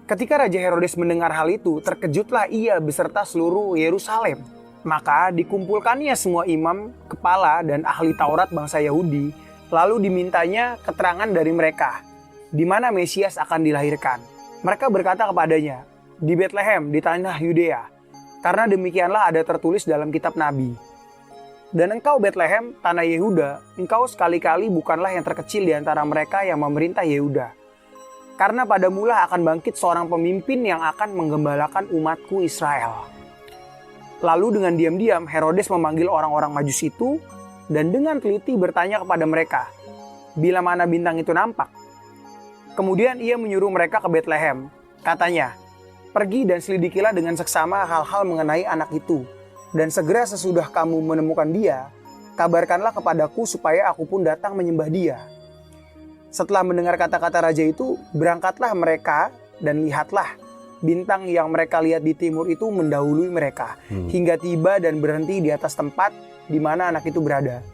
Ketika Raja Herodes mendengar hal itu, terkejutlah ia beserta seluruh Yerusalem. Maka dikumpulkannya semua imam, kepala, dan ahli Taurat bangsa Yahudi, lalu dimintanya keterangan dari mereka, di mana Mesias akan dilahirkan. Mereka berkata kepadanya, "Di Bethlehem, di tanah Yudea, karena demikianlah ada tertulis dalam kitab Nabi. Dan engkau Bethlehem, tanah Yehuda, engkau sekali-kali bukanlah yang terkecil di antara mereka yang memerintah Yehuda. Karena pada mula akan bangkit seorang pemimpin yang akan menggembalakan umatku Israel." Lalu dengan diam-diam Herodes memanggil orang-orang Majus itu dan dengan teliti bertanya kepada mereka, bila mana bintang itu nampak. Kemudian ia menyuruh mereka ke Bethlehem. Katanya, "Pergi dan selidikilah dengan seksama hal-hal mengenai anak itu. Dan segera sesudah kamu menemukan dia, kabarkanlah kepadaku supaya aku pun datang menyembah dia." Setelah mendengar kata-kata raja itu, berangkatlah mereka dan lihatlah, bintang yang mereka lihat di timur itu mendahului mereka hingga tiba dan berhenti di atas tempat di mana anak itu berada.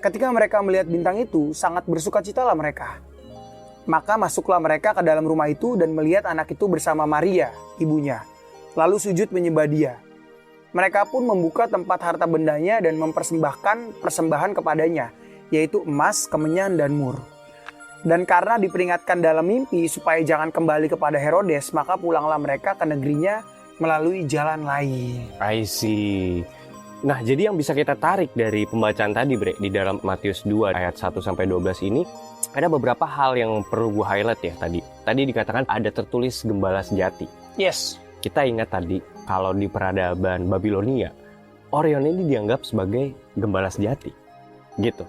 Ketika mereka melihat bintang itu, sangat bersukacitalah mereka. Maka masuklah mereka ke dalam rumah itu dan melihat anak itu bersama Maria, ibunya. Lalu sujud menyembah dia. Mereka pun membuka tempat harta bendanya dan mempersembahkan persembahan kepadanya, yaitu emas, kemenyan, dan mur. Dan karena diperingatkan dalam mimpi supaya jangan kembali kepada Herodes, maka pulanglah mereka ke negerinya melalui jalan lain. I see. Nah, jadi yang bisa kita tarik dari pembacaan tadi, Bre, di dalam Matius 2 ayat 1 sampai 12 ini, ada beberapa hal yang perlu gue highlight ya tadi. Tadi dikatakan ada tertulis gembala sejati. Yes. kita ingat tadi kalau di peradaban Babilonia, Orion ini dianggap sebagai gembala sejati, gitu.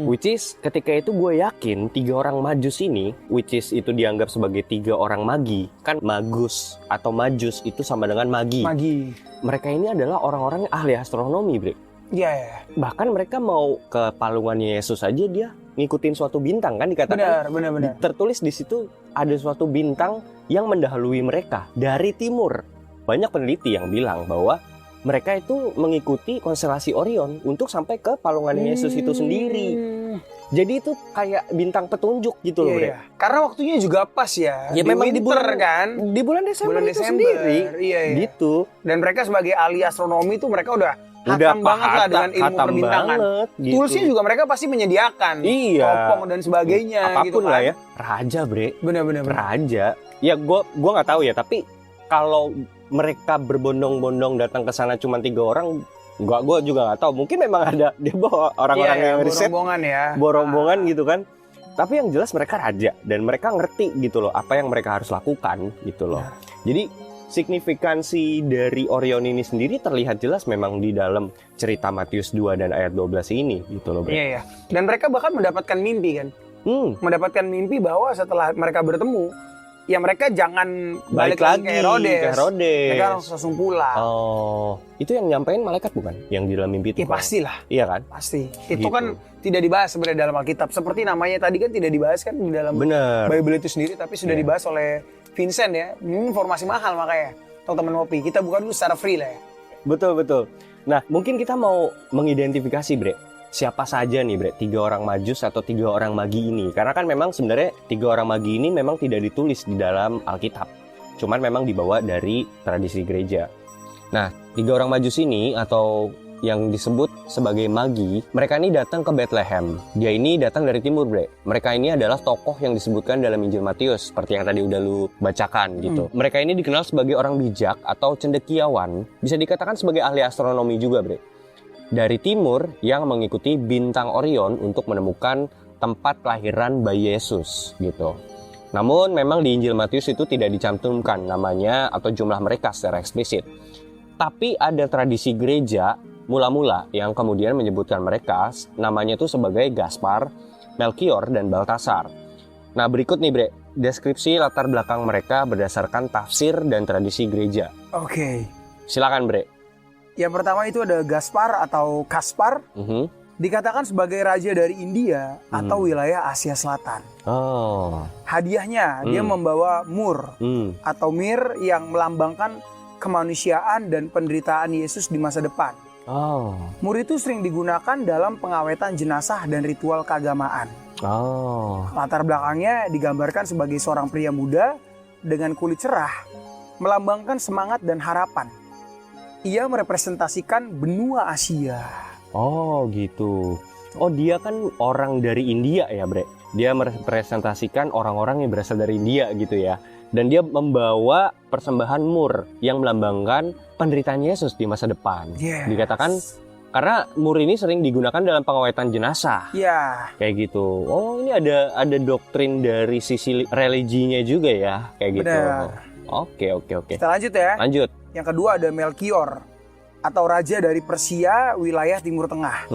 Which is ketika itu gue yakin 3 orang Majus ini, which is itu dianggap sebagai 3 orang magi, kan Magus atau Majus itu sama dengan magi. Mereka ini adalah orang-orang ahli astronomi, Bre. Iya. Bahkan mereka mau ke palungannya Yesus aja dia ngikutin suatu bintang, kan dikatakan. Benar. Tertulis di situ ada suatu bintang yang mendahului mereka dari timur. Banyak peneliti yang bilang bahwa mereka itu mengikuti konstelasi Orion untuk sampai ke palungannya Yesus itu sendiri. Jadi itu kayak bintang petunjuk gitu loh, Bre. Karena waktunya juga pas ya. Ya memang di bulan kan. Di bulan Desember itu sendiri. Iya. Gitu. Dan mereka sebagai ahli astronomi itu mereka udah hatam banget lah dengan ilmu perbintangan. Gitu. Toolsnya juga mereka pasti menyediakan. Iya. Topong dan sebagainya. Apapun gitu kan. lah ya. Raja, Bre. Benar. Raja. Ya gua nggak tahu ya, tapi kalau mereka berbondong-bondong datang ke sana cuma 3 orang, gue juga nggak tahu. Mungkin memang ada dia bawa orang-orang yang riset, rombongan gitu kan. Tapi yang jelas mereka raja dan mereka ngerti gitu loh apa yang mereka harus lakukan gitu loh. Jadi signifikansi dari Orion ini sendiri terlihat jelas memang di dalam cerita Matius 2 dan ayat 12 ini gitu loh, Bre. Iya. Dan mereka bahkan mendapatkan mimpi kan. Mendapatkan mimpi bahwa setelah mereka bertemu, ya mereka jangan balik lagi ke Herodes. Mereka langsung pulang. Oh, itu yang nyampein malaikat bukan? Yang di dalam mimpi itu? Ya pastilah. Iya kan? Pasti. Itu kan tidak dibahas sebenarnya dalam Alkitab. Seperti namanya tadi kan tidak dibahas kan di dalam Bible itu sendiri, tapi sudah dibahas oleh Vincent ya. Informasi mahal makanya. Teman-teman ngopi. Kita bukan dulu secara free lah ya. Betul. Nah, mungkin kita mau mengidentifikasi, Bre. Siapa saja nih, Bre, 3 orang Majus atau 3 orang magi ini? Karena kan memang sebenarnya 3 orang magi ini memang tidak ditulis di dalam Alkitab. Cuman memang dibawa dari tradisi gereja. Nah, 3 orang Majus ini atau yang disebut sebagai magi, mereka ini datang ke Bethlehem. Dia ini datang dari timur, Bre. Mereka ini adalah tokoh yang disebutkan dalam Injil Matius, seperti yang tadi udah lu bacakan gitu. Mereka ini dikenal sebagai orang bijak atau cendekiawan, bisa dikatakan sebagai ahli astronomi juga, Bre. Dari timur yang mengikuti bintang Orion untuk menemukan tempat kelahiran bayi Yesus gitu. Namun memang di Injil Matius itu tidak dicantumkan namanya atau jumlah mereka secara eksplisit. Tapi ada tradisi gereja mula-mula yang kemudian menyebutkan mereka namanya itu sebagai Gaspar, Melkior, dan Baltasar. Nah, berikut nih, Bre, deskripsi latar belakang mereka berdasarkan tafsir dan tradisi gereja. Oke. Silakan, Bre. Yang pertama itu ada Gaspar atau Kaspar. Dikatakan sebagai raja dari India atau wilayah Asia Selatan. Hadiahnya dia membawa mur atau mir yang melambangkan kemanusiaan dan penderitaan Yesus di masa depan. Mur itu sering digunakan dalam pengawetan jenazah dan ritual keagamaan. Latar belakangnya digambarkan sebagai seorang pria muda dengan kulit cerah, melambangkan semangat dan harapan. Ia merepresentasikan benua Asia. Oh gitu. Oh, dia kan orang dari India ya, Bre. Dia merepresentasikan orang-orang yang berasal dari India gitu ya. Dan dia membawa persembahan mur yang melambangkan penderitaan Yesus di masa depan. Dikatakan karena mur ini sering digunakan dalam pengawetan jenazah. Kayak gitu. Oh, ini ada doktrin dari sisi religinya juga ya, kayak gitu. Oke. Kita lanjut ya. Lanjut. Yang kedua ada Melkior atau raja dari Persia, wilayah Timur Tengah.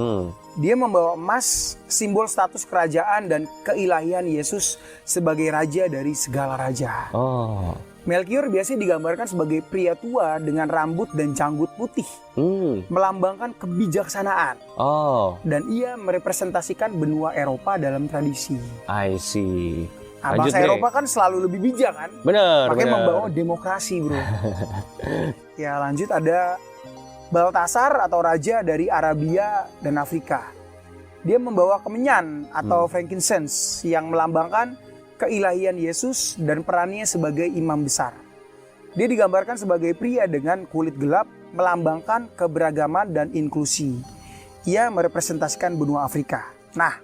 Dia membawa emas, simbol status kerajaan dan keilahian Yesus sebagai raja dari segala raja. Melkior biasanya digambarkan sebagai pria tua dengan rambut dan janggut putih, melambangkan kebijaksanaan. Dan ia merepresentasikan benua Eropa dalam tradisi. I see. Bangsa Eropa kan selalu lebih bijak kan? Makanya membawa demokrasi, bro. Ya, lanjut ada Baltasar atau raja dari Arabia dan Afrika. Dia membawa kemenyan atau frankincense yang melambangkan keilahian Yesus dan perannya sebagai imam besar. Dia digambarkan sebagai pria dengan kulit gelap, melambangkan keberagaman dan inklusi. Ia merepresentasikan benua Afrika. Nah,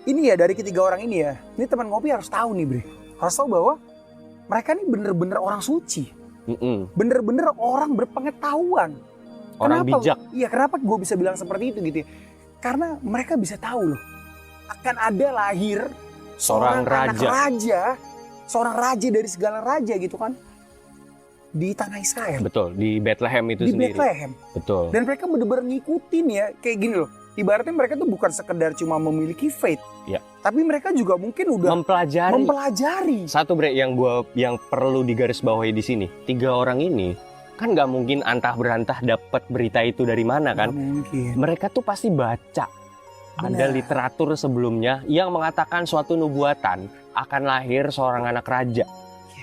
ini ya dari ketiga orang ini ya. Ini teman ngopi harus tahu nih, Bre. Harus tahu bahwa mereka ini bener-bener orang suci. Bener-bener orang berpengetahuan. Orang bijak. Iya, kenapa gue bisa bilang seperti itu gitu ya? Karena mereka bisa tahu loh, akan ada lahir seorang raja dari segala raja gitu kan. di tanah Israel. Betul, di Bethlehem itu Di sendiri. Bethlehem. Betul. Dan mereka benar-benar ngikutin ya, kayak gini loh. Ibaratnya mereka tuh bukan sekedar cuma memiliki faith, Ya. tapi mereka juga mungkin udah mempelajari. Satu Bre yang perlu digarisbawahi di sini. 3 orang ini kan nggak mungkin antah berantah dapat berita itu dari mana kan? Nggak mungkin. Mereka tuh pasti baca. Ada Benar. literatur sebelumnya yang mengatakan suatu nubuatan akan lahir seorang anak raja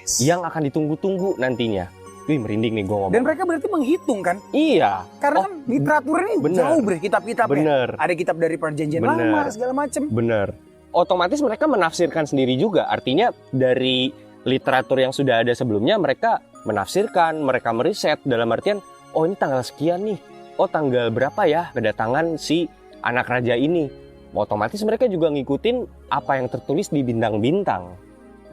Yes. yang akan ditunggu-tunggu nantinya. Wih, merinding nih gue ngomong. Dan mereka berarti menghitung kan? Iya. Karena kan literaturnya ini bener. jauh bre, kitab-kitabnya. Bener. Ada kitab dari perjanjian Bener. lama segala macem. Bener. Otomatis mereka menafsirkan sendiri juga. Artinya dari literatur yang sudah ada sebelumnya mereka menafsirkan, mereka meriset dalam artian, oh ini tanggal sekian nih. Oh tanggal berapa ya kedatangan si anak raja ini. Otomatis mereka juga ngikutin apa yang tertulis di bintang-bintang.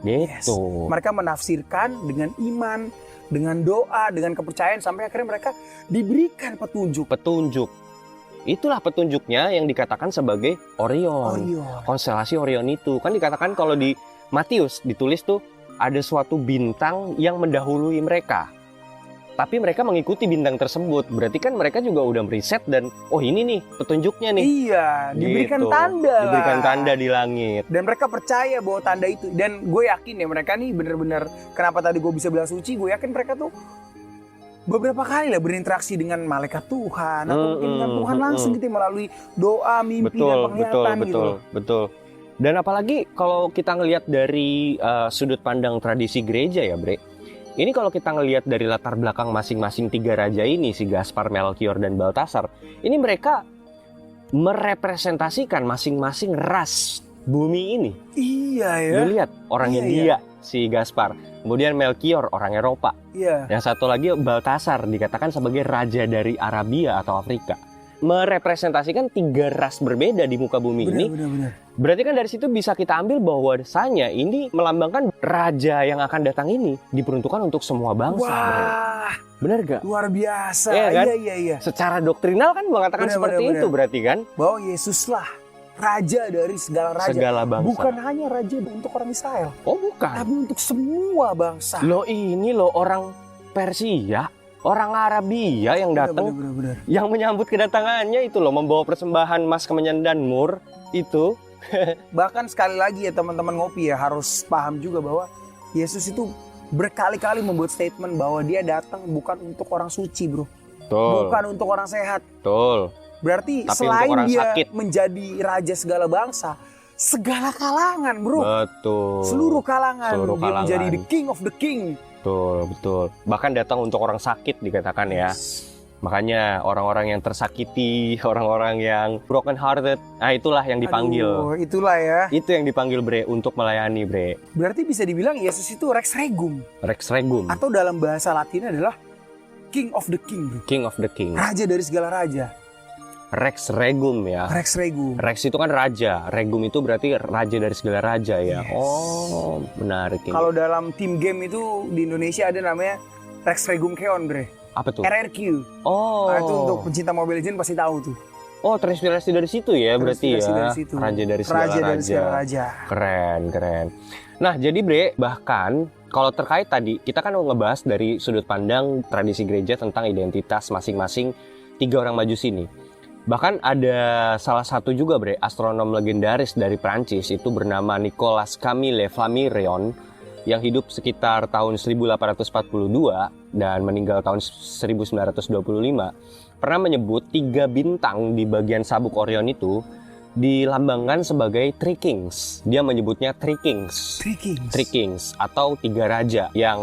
Gitu. Mereka menafsirkan dengan iman, dengan doa, dengan kepercayaan sampai akhirnya mereka diberikan petunjuk. Petunjuk. Itulah petunjuknya yang dikatakan sebagai Orion. Orion. Konstelasi Orion itu. Kan dikatakan kalau di Matius ditulis tuh ada suatu bintang yang mendahului mereka. Tapi mereka mengikuti bintang tersebut. Berarti kan mereka juga udah meriset dan oh ini nih petunjuknya nih. Iya, diberikan Gitu. tanda. Diberikan lah. tanda di langit. Dan mereka percaya bahwa tanda itu. Dan gue yakin ya mereka nih bener-bener. Kenapa tadi gue bisa bilang suci? Gue yakin mereka tuh beberapa kali lah berinteraksi dengan malaikat Tuhan. Atau mungkin dengan Tuhan langsung gitu melalui doa, mimpi, dan penglihatan gitu. Betul. Dan apalagi kalau kita ngelihat dari sudut pandang tradisi gereja ya Bre. Ini kalau kita ngelihat dari latar belakang masing-masing 3 raja ini, si Gaspar, Melkior, dan Baltasar, ini mereka merepresentasikan masing-masing ras bumi ini. Iya ya. Lu lihat orang Iya, India, si Gaspar. Kemudian Melkior, orang Eropa. Iya. Yang satu lagi Baltasar, dikatakan sebagai raja dari Arabia atau Afrika. Merepresentasikan 3 ras berbeda di muka bumi ini. Benar. Berarti kan dari situ bisa kita ambil bahwasanya ini melambangkan raja yang akan datang ini diperuntukkan untuk semua bangsa. Wah, Bener gak? luar biasa. Iya kan? Iya. Secara doktrinal kan mengatakan Benar, seperti benar. itu berarti kan? Bahwa Yesuslah raja dari segala raja. Segala bangsa. Bukan hanya raja untuk orang Israel, Oh bukan. tapi untuk semua bangsa. Loh ini loh orang Persia, orang Arabia yang datang, Benar. yang menyambut kedatangannya itu loh, membawa persembahan emas, kemenyan, dan mur itu. Bahkan sekali lagi ya teman-teman ngopi ya harus paham juga bahwa Yesus itu berkali-kali membuat statement bahwa dia datang bukan untuk orang suci bro. Betul. Bukan untuk orang sehat. Betul. Berarti Tapi selain untuk orang dia sakit. menjadi raja segala bangsa, segala kalangan bro. Betul. Seluruh kalangan. Seluruh Dia kalangan. menjadi the king of the king. Betul. Bahkan datang untuk orang sakit dikatakan ya. Makanya orang-orang yang tersakiti, orang-orang yang broken hearted, nah itulah yang dipanggil. Aduh, itulah ya. Itu yang dipanggil Bre untuk melayani Bre. Berarti bisa dibilang Yesus itu Rex Regum. Rex Regum, Atau dalam bahasa Latin adalah King of the King bro. King of the King. Raja dari segala raja. Rex Regum ya. Rex Regum. Rex itu kan raja, Regum itu berarti raja dari segala raja ya. Yes. Oh, menarik ini. Kalau dalam tim game itu di Indonesia ada namanya Rex Regum Keon bre. Apa tuh? RRQ. Oh. Nah, itu untuk pencinta Mobile Legends pasti tahu tuh. Oh, terinspirasi dari situ ya berarti ya. Terinspirasi dari situ. Raja dari segala Raja raja. dari segala raja. Keren. Nah, jadi Bre, bahkan kalau terkait tadi, kita kan mau ngebahas dari sudut pandang tradisi gereja tentang identitas masing-masing 3 orang majusi ini. Bahkan ada salah satu juga Bre, astronom legendaris dari Prancis itu bernama Nicolas Camille Flammarion yang hidup sekitar tahun 1842 dan meninggal tahun 1925, pernah menyebut 3 bintang di bagian sabuk Orion itu dilambangkan sebagai Three Kings. Dia menyebutnya Three Kings. Three Kings atau 3 raja yang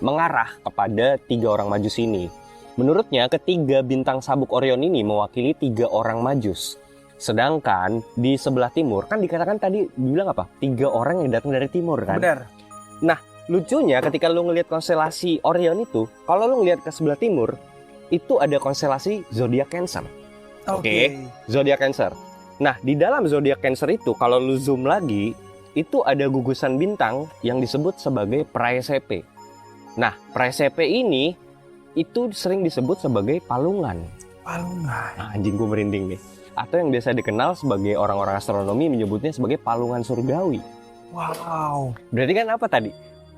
mengarah kepada 3 orang majus ini. Menurutnya ketiga bintang sabuk Orion ini mewakili 3 orang majus. Sedangkan di sebelah timur kan dikatakan tadi bilang apa? 3 orang yang datang dari timur kan? Benar. Nah, lucunya ketika lu ngelihat konstelasi Orion itu, kalau lu ngelihat ke sebelah timur, itu ada konstelasi zodiak Cancer. Oke. Zodiak Cancer. Nah, di dalam zodiak Cancer itu kalau lu zoom lagi, itu ada gugusan bintang yang disebut sebagai Praesepe. Nah, Praesepe ini itu sering disebut sebagai palungan. Nah, anjing gue merinding nih. Atau yang biasa dikenal sebagai orang-orang astronomi menyebutnya sebagai palungan surgawi. Wow. Berarti kan apa tadi?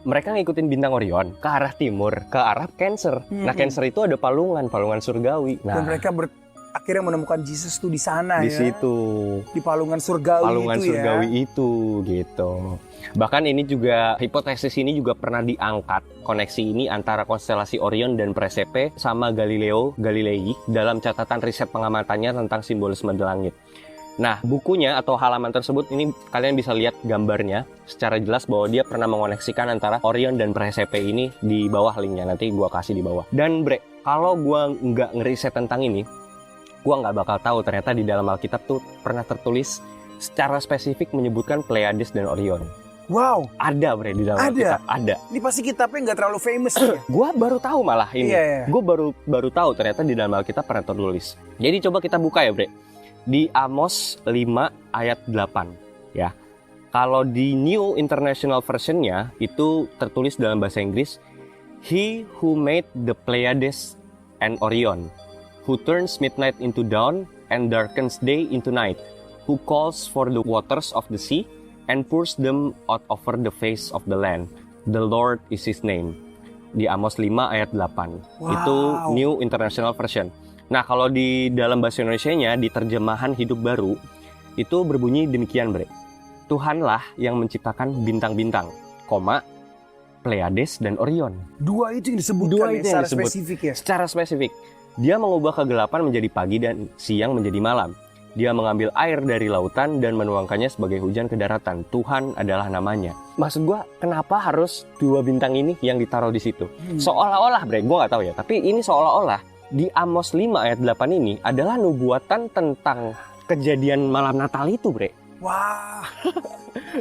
mereka ngikutin bintang Orion ke arah timur, ke arah Cancer. Nah, Cancer itu ada palungan surgawi. Nah, dan mereka akhirnya menemukan Yesus tuh di sana di situ. Di palungan surgawi itu gitu. Bahkan ini juga hipotesis ini juga pernah diangkat, koneksi ini antara konstelasi Orion dan Prasepe sama Galileo Galilei dalam catatan riset pengamatannya tentang simbolisme di langit. Nah, bukunya atau halaman tersebut ini kalian bisa lihat gambarnya secara jelas bahwa dia pernah mengoneksikan antara Orion dan Prasepe ini di bawah linknya. Nanti gua kasih di bawah. Dan Bre, kalau gua nggak ngeriset tentang ini, gua nggak bakal tahu ternyata di dalam Alkitab tuh pernah tertulis secara spesifik menyebutkan Pleiades dan Orion. Wow, ada Bre di dalam Alkitab, ada. Ini pasti kitabnya nggak terlalu famous ya? Gua baru tahu malah ini. Iya. Gua baru tahu ternyata di dalam Alkitab pernah tertulis. Jadi coba kita buka ya, Bre. Di Amos 5 ayat 8 ya. Kalau di New International Version-nya itu tertulis dalam bahasa Inggris, He who made the Pleiades and Orion, who turns midnight into dawn and darkens day into night, who calls for the waters of the sea and pours them out over the face of the land. The Lord is his name. Di Amos 5 ayat 8. Wow. Itu New International Version. Nah, kalau di dalam bahasa Indonesianya, di terjemahan Hidup Baru, itu berbunyi demikian, Bre. Tuhanlah yang menciptakan bintang-bintang, Pleiades dan Orion. Dua itu yang disebutkan secara spesifik ya? Secara spesifik. Dia mengubah kegelapan menjadi pagi dan siang menjadi malam. Dia mengambil air dari lautan dan menuangkannya sebagai hujan ke daratan. Tuhan adalah namanya. Maksud gua, kenapa harus dua bintang ini yang ditaruh di situ? Seolah-olah, Bre, gua nggak tahu ya. Tapi ini seolah-olah di Amos 5 ayat 8 ini adalah nubuatan tentang kejadian malam Natal itu, Bre. Wah.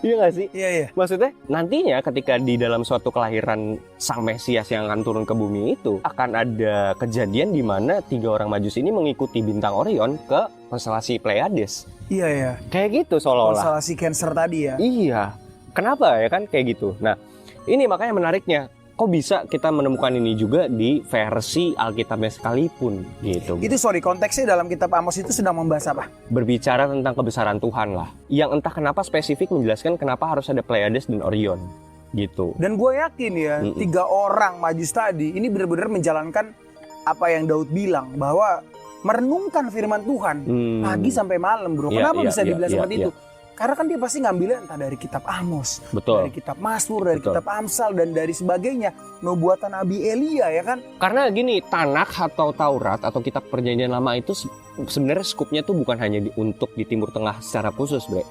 Iya nggak sih? Iya. Maksudnya nantinya ketika di dalam suatu kelahiran Sang Mesias yang akan turun ke bumi itu akan ada kejadian di mana 3 orang Majus ini mengikuti bintang Orion ke konstelasi Pleiades. Iya. Kayak gitu seolah-olah. Konstelasi Cancer tadi ya? Iya. Kenapa ya kan kayak gitu? Nah, ini makanya menariknya. Kok bisa kita menemukan ini juga di versi Alkitabnya sekalipun gitu. Itu konteksnya dalam kitab Amos itu sedang membahas apa? Berbicara tentang kebesaran Tuhan lah. Yang entah kenapa spesifik menjelaskan kenapa harus ada Pleiades dan Orion gitu. Dan gue yakin ya, 3 orang Majus tadi ini benar-benar menjalankan apa yang Daud bilang, bahwa merenungkan firman Tuhan pagi sampai malam, bro. Kenapa bisa dibilang seperti itu? Karena kan dia pasti ngambilnya entah dari kitab Amos, betul, dari kitab Mazmur, dari kitab Amsal, dan dari sebagainya. Nubuatan Nabi Elia ya kan? Karena gini, Tanakh atau Taurat atau kitab perjanjian lama itu sebenarnya skupnya tuh bukan hanya untuk di Timur Tengah secara khusus, Bre.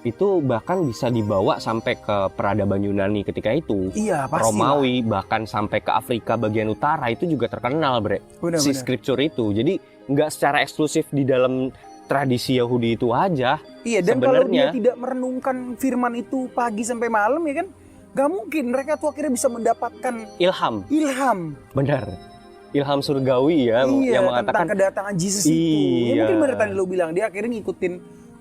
Itu bahkan bisa dibawa sampai ke peradaban Yunani ketika itu. Iya, pasti. Romawi, bahkan sampai ke Afrika bagian utara itu juga terkenal, Bre. Si scripture itu. Jadi nggak secara eksklusif di dalam tradisi Yahudi itu aja. Iya, dan kalau dia tidak merenungkan firman itu pagi sampai malam ya kan, gak mungkin mereka tuh akhirnya bisa mendapatkan ilham. Benar. Ilham surgawi ya, yang mengatakan tentang kedatangan Yesus itu. Ya mungkin benar tadi lo bilang, dia akhirnya ngikutin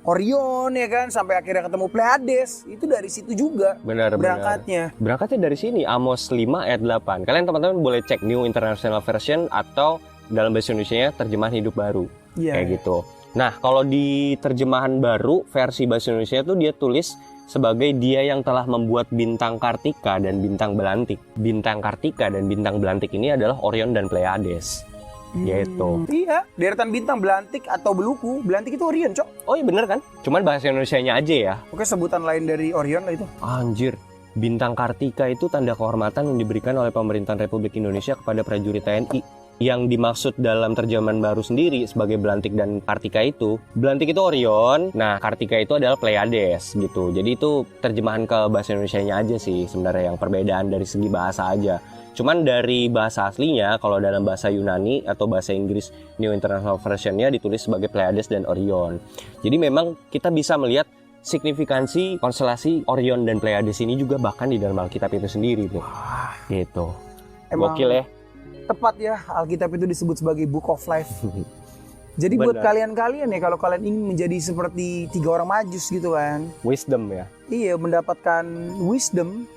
Orion ya kan, sampai akhirnya ketemu Pleiades. Itu dari situ juga berangkatnya. Berangkatnya dari sini, Amos 5 ayat 8. Kalian teman-teman boleh cek New International Version atau dalam bahasa Indonesianya terjemahan Hidup Baru. Kayak gitu. Nah, kalau di terjemahan baru versi bahasa Indonesia itu dia tulis sebagai dia yang telah membuat bintang Kartika dan bintang Belantik. Bintang Kartika dan bintang Belantik ini adalah Orion dan Pleiades. Gitu. Iya, deretan bintang Belantik atau Beluku. Belantik itu Orion, Cok. Oh iya bener kan? Cuman bahasa Indonesianya aja ya. Oke, sebutan lain dari Orion lah itu. Anjir. Bintang Kartika itu tanda kehormatan yang diberikan oleh pemerintahan Republik Indonesia kepada prajurit TNI. Yang dimaksud dalam terjemahan baru sendiri sebagai Belantik dan Kartika itu, Belantik itu Orion, nah Kartika itu adalah Pleiades gitu. Jadi itu terjemahan ke bahasa Indonesianya aja sih sebenarnya, yang perbedaan dari segi bahasa aja. Cuman dari bahasa aslinya, kalau dalam bahasa Yunani atau bahasa Inggris New International Version-nya ditulis sebagai Pleiades dan Orion. Jadi memang kita bisa melihat signifikansi konstelasi Orion dan Pleiades ini juga bahkan di dalam Alkitab itu sendiri, bro. Gitu. Gokil ya. Tepat ya, Alkitab itu disebut sebagai Book of Life. Jadi buat kalian-kalian ya, kalau kalian ingin menjadi seperti 3 orang Majus gitu kan, wisdom ya. Iya, mendapatkan wisdom,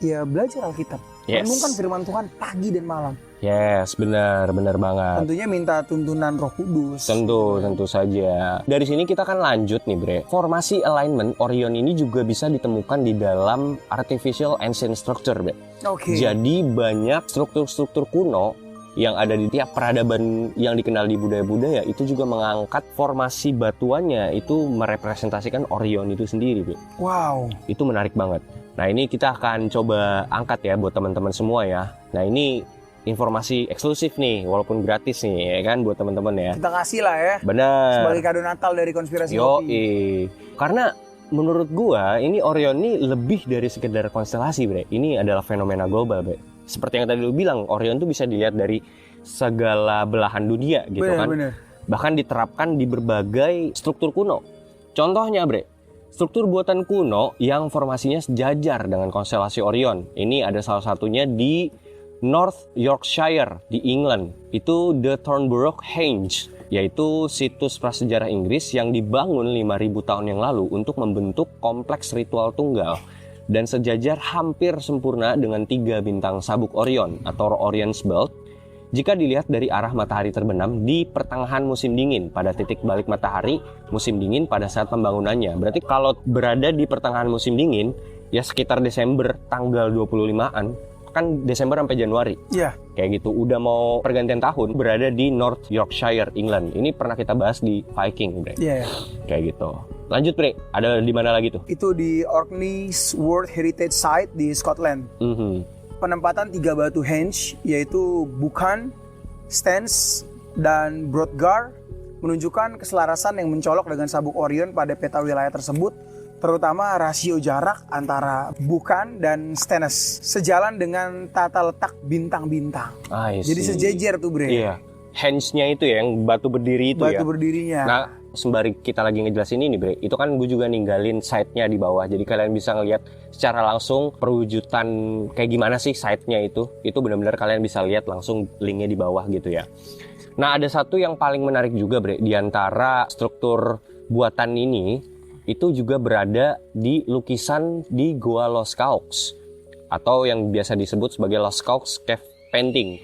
ya belajar Alkitab. Renungkan firman Tuhan pagi dan malam. Yes, benar banget. Tentunya minta tuntunan Roh Kudus. Tentu saja. Dari sini kita akan lanjut nih, Bre. Formasi alignment Orion ini juga bisa ditemukan di dalam artificial ancient structure, Bre. Oke. Jadi banyak struktur-struktur kuno yang ada di tiap peradaban yang dikenal di budaya-budaya itu juga mengangkat formasi batuannya itu merepresentasikan Orion itu sendiri, Bre. Wow. Itu menarik banget. Nah, ini kita akan coba angkat ya buat teman-teman semua ya. Nah, ini informasi eksklusif nih, walaupun gratis nih, ya kan, buat teman-teman ya. Kita kasih lah ya. Benar. Sebagai kado Natal dari Konspirasi Ngopi. Karena menurut gua, ini Orion ini lebih dari sekedar konstelasi, Bre. Ini adalah fenomena global, Bre. Seperti yang tadi lu bilang, Orion tuh bisa dilihat dari segala belahan dunia, gitu kan. Bener. Bahkan diterapkan di berbagai struktur kuno. Contohnya, Bre, struktur buatan kuno yang formasinya sejajar dengan konstelasi Orion. Ini ada salah satunya di North Yorkshire di England. Itu The Thornborough Henge, yaitu situs prasejarah Inggris yang dibangun 5.000 tahun yang lalu untuk membentuk kompleks ritual tunggal dan sejajar hampir sempurna dengan 3 bintang sabuk Orion atau Orion's Belt jika dilihat dari arah matahari terbenam di pertengahan musim dingin pada titik balik matahari musim dingin pada saat pembangunannya. Berarti kalau berada di pertengahan musim dingin ya sekitar Desember tanggal 25-an, kan Desember sampai Januari. Iya. Kayak gitu, udah mau pergantian tahun, berada di North Yorkshire, England. Ini pernah kita bahas di Viking, Bre. Iya. Kayak gitu. Lanjut, Bre. Ada di mana lagi tuh? Itu di Orkney's World Heritage Site di Scotland. Penempatan 3 batu henge, yaitu Buchan, Stans, dan Brodgar, menunjukkan keselarasan yang mencolok dengan sabuk Orion pada peta wilayah tersebut, terutama rasio jarak antara Buchan dan Stennes sejalan dengan tata letak bintang-bintang. Jadi sejejer tuh, Bre. Iya. Henge-nya itu ya, yang batu berdiri itu ya. Batu berdirinya. Nah, sembari kita lagi ngejelasin ini, Bre, itu kan gue juga ninggalin site-nya di bawah. Jadi kalian bisa ngelihat secara langsung perwujudan kayak gimana sih site-nya itu. Itu benar-benar kalian bisa lihat langsung linknya di bawah gitu ya. Nah, ada satu yang paling menarik juga, Bre, di antara struktur buatan ini. Itu juga berada di lukisan di Goa Lascaux atau yang biasa disebut sebagai Lascaux Cave Painting.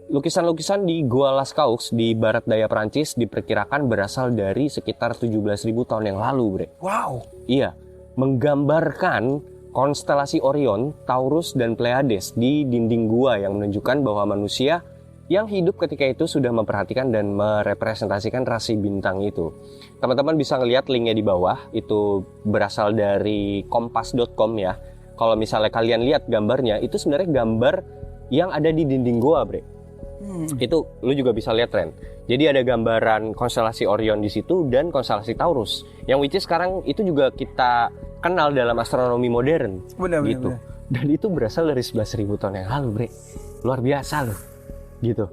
Lukisan-lukisan di Goa Lascaux di barat daya Prancis diperkirakan berasal dari sekitar 17.000 tahun yang lalu, Bre. Wow. Iya, menggambarkan konstelasi Orion, Taurus, dan Pleiades di dinding gua yang menunjukkan bahwa manusia yang hidup ketika itu sudah memperhatikan dan merepresentasikan rasi bintang itu. Teman-teman bisa ngelihat linknya di bawah, itu berasal dari kompas.com ya. Kalau misalnya kalian lihat gambarnya, itu sebenarnya gambar yang ada di dinding gua, Bre. Itu lu juga bisa lihat, Ren. Jadi ada gambaran konstelasi Orion di situ dan konstelasi Taurus. Yang which is sekarang itu juga kita kenal dalam astronomi modern. Benar. Dan itu berasal dari 11.000 tahun yang lalu, Bre. Luar biasa loh. Gitu.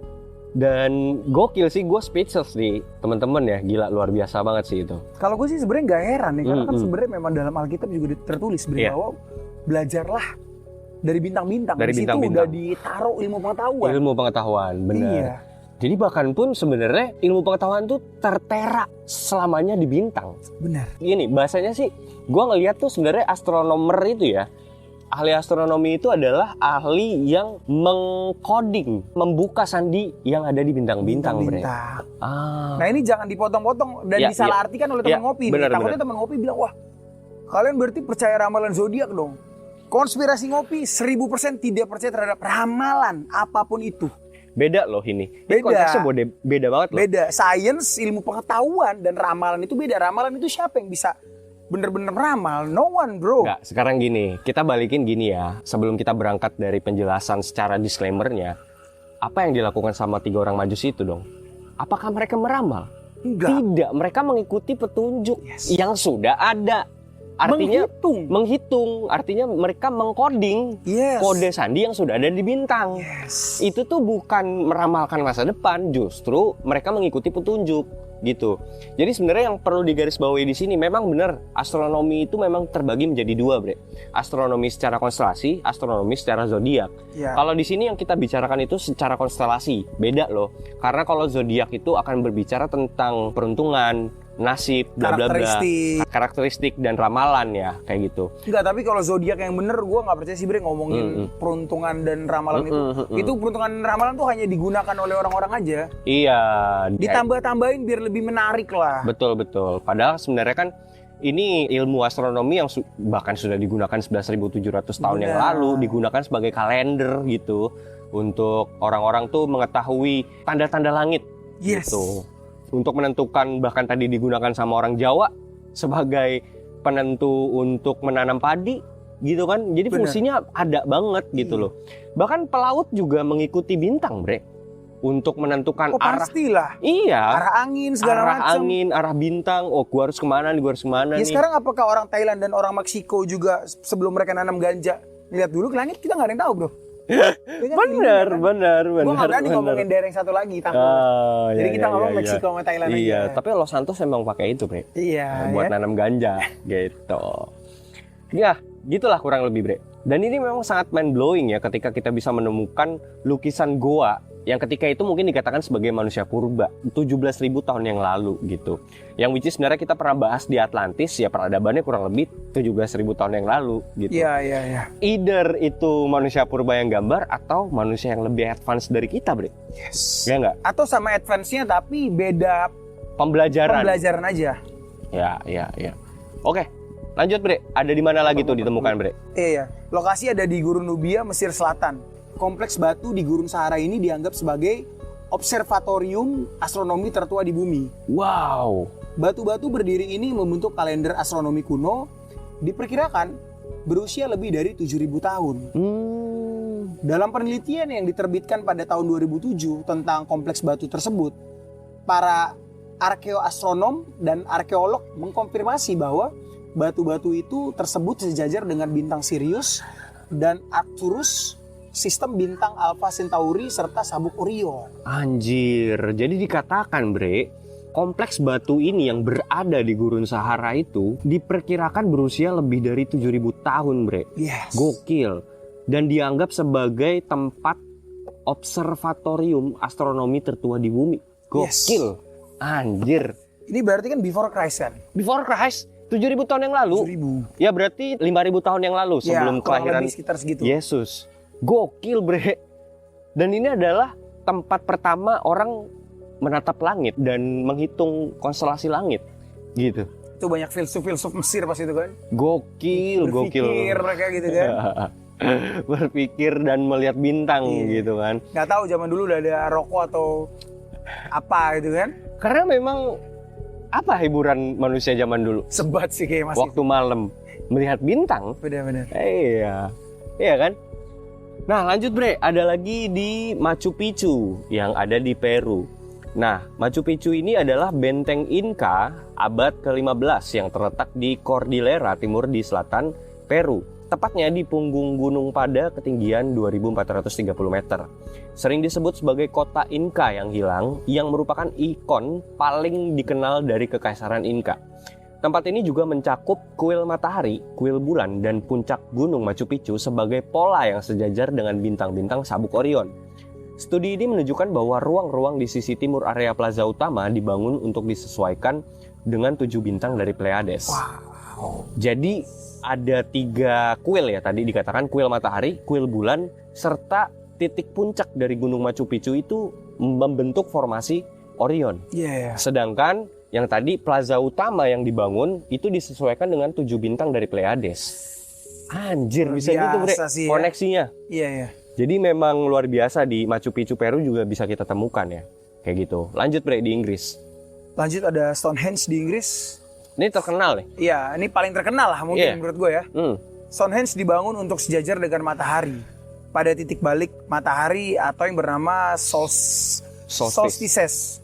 Dan gokil sih, gue speechless nih teman-teman ya, gila luar biasa banget sih itu. Kalau gue sih sebenarnya nggak heran nih, karena kan sebenarnya memang dalam Alkitab juga tertulis bahwa belajarlah dari bintang-bintang. Dari di situ udah ditaruh ilmu pengetahuan. Ilmu pengetahuan, benar. Iya. Jadi bahkan pun sebenarnya ilmu pengetahuan tuh tertera selamanya di bintang. Benar. Gini bahasanya sih, gue ngeliat tuh sebenarnya astronomer itu ya. Ahli astronomi itu adalah ahli yang mengcoding, membuka sandi yang ada di bintang-bintang, Bre. Nah ini jangan dipotong-potong dan disalahartikan oleh teman ngopi. Takutnya teman ngopi bilang, wah kalian berarti percaya ramalan zodiak dong. Konspirasi Ngopi 1000% tidak percaya terhadap ramalan apapun itu. Beda loh ini. Ini konteksnya beda banget loh. Beda. Sains, ilmu pengetahuan, dan ramalan itu beda. Ramalan itu siapa yang bisa bener-bener ramal? No one, bro. Nggak, sekarang gini, kita balikin gini ya. Sebelum kita berangkat dari penjelasan secara disclaimer-nya, apa yang dilakukan sama 3 orang majusi itu dong? Apakah mereka meramal? Enggak. Tidak, mereka mengikuti petunjuk yang sudah ada. Artinya menghitung. Artinya mereka mengcoding kode sandi yang sudah ada di bintang. Itu tuh bukan meramalkan masa depan, justru mereka mengikuti petunjuk gitu. Jadi sebenarnya yang perlu digarisbawahi di sini memang benar, astronomi itu memang terbagi menjadi 2, Bre. Astronomi secara konstelasi, astronomi secara zodiak. Kalau di sini yang kita bicarakan itu secara konstelasi, beda loh. Karena kalau zodiak itu akan berbicara tentang peruntungan, nasib, bla bla bla, karakteristik dan ramalan ya, kayak gitu. Enggak, tapi kalau zodiak yang bener gue nggak percaya sih Bre ngomongin peruntungan dan ramalan itu peruntungan dan ramalan tuh hanya digunakan oleh orang-orang aja. Iya. Ditambah-tambahin biar lebih menarik lah. Betul. Padahal sebenarnya kan ini ilmu astronomi yang bahkan sudah digunakan 11.700 tahun yang lalu, digunakan sebagai kalender gitu untuk orang-orang tuh mengetahui tanda-tanda langit. Yes. Gitu. Untuk menentukan, bahkan tadi digunakan sama orang Jawa sebagai penentu untuk menanam padi gitu kan. Jadi fungsinya ada banget gitu loh. Bahkan pelaut juga mengikuti bintang, Bre, untuk menentukan arah. Pastilah. Iya. Arah angin segala macam. Arah angin, arah bintang. Oh, gua harus kemana nih, nih. Sekarang apakah orang Thailand dan orang Meksiko juga sebelum mereka nanam ganja lihat dulu ke langit? Kita nggak ada yang tahu, Bro. Bener. Gue nggak berani ngomongin daerah yang satu lagi, takut. Jadi kita ngomong Meksiko sama Thailand aja. Iya, tapi Los Santos emang pakai itu, Bre. Iya. Buat nanam ganja, gitu. Ya, gitulah kurang lebih, Bre. Dan ini memang sangat mind blowing ya ketika kita bisa menemukan lukisan goa yang ketika itu mungkin dikatakan sebagai manusia purba 17.000 tahun yang lalu gitu. Yang which is sebenarnya kita pernah bahas di Atlantis ya, peradabannya kurang lebih 17.000 tahun yang lalu gitu. Iya. Either itu manusia purba yang gambar atau manusia yang lebih advance dari kita, Bre. Yes. Ya enggak? Atau sama advance-nya tapi beda pembelajaran aja. Ya. Oke. Lanjut, Bre. Ada di mana lagi tuh ditemukan, Bre? Iya. Lokasi ada di Gurun Nubia, Mesir Selatan. Kompleks batu di Gurun Sahara ini dianggap sebagai observatorium astronomi tertua di bumi. Wow. Batu-batu berdiri ini membentuk kalender astronomi kuno, diperkirakan berusia lebih dari 7.000 tahun. Dalam penelitian yang diterbitkan pada tahun 2007 tentang kompleks batu tersebut, para arkeoastronom dan arkeolog mengkonfirmasi bahwa batu-batu itu tersebut sejajar dengan bintang Sirius dan Arcturus, sistem bintang Alpha Centauri serta sabuk Orion. Anjir, jadi dikatakan, Bre, kompleks batu ini yang berada di Gurun Sahara itu diperkirakan berusia lebih dari 7.000 tahun, Bre. Yes. Gokil. Dan dianggap sebagai tempat observatorium astronomi tertua di bumi. Gokil. Yes. Anjir. Ini berarti kan before Christ kan? Before Christ. 7.000 tahun yang lalu. 7.000. Ya berarti 5.000 tahun yang lalu sebelum kelahiran sekitar segitu. Yesus. Gokil, Bre. Dan ini adalah tempat pertama orang menatap langit dan menghitung konstelasi langit. Gitu. Itu banyak filsuf-filsuf Mesir pas itu kan. Gokil. Berpikir mereka gitu kan. Berpikir dan melihat bintang gitu kan. Gak tahu zaman dulu udah ada rokok atau apa gitu kan. Karena memang apa hiburan manusia zaman dulu? Sebat sih kayak masih. Waktu malam melihat bintang. Benar-benar. Iya kan? Nah lanjut, Bre, ada lagi di Machu Picchu yang ada di Peru. Nah, Machu Picchu ini adalah benteng Inca abad ke-15 yang terletak di Cordillera Timur di selatan Peru. Tepatnya di punggung gunung pada ketinggian 2.430 meter. Sering disebut sebagai kota Inca yang hilang, yang merupakan ikon paling dikenal dari kekaisaran Inca. Tempat ini juga mencakup kuil matahari, kuil bulan, dan puncak gunung Machu Picchu sebagai pola yang sejajar dengan bintang-bintang sabuk Orion. Studi ini menunjukkan bahwa ruang-ruang di sisi timur area plaza utama dibangun untuk disesuaikan dengan 7 bintang dari Pleiades. Wow. Jadi ada 3 kuil ya, tadi dikatakan kuil matahari, kuil bulan, serta titik puncak dari gunung Machu Picchu itu membentuk formasi Orion. Yeah. Sedangkan yang tadi plaza utama yang dibangun itu disesuaikan dengan 7 bintang dari Pleiades. Anjir, bisa gitu, Bre, koneksinya. Iya. Jadi memang luar biasa di Machu Picchu Peru juga bisa kita temukan ya. Kayak gitu. Lanjut, Bre, di Inggris. Lanjut ada Stonehenge di Inggris. Ini terkenal nih. Iya, ini paling terkenal lah mungkin menurut gue ya. Stonehenge dibangun untuk sejajar dengan matahari. Pada titik balik matahari atau yang bernama solstices.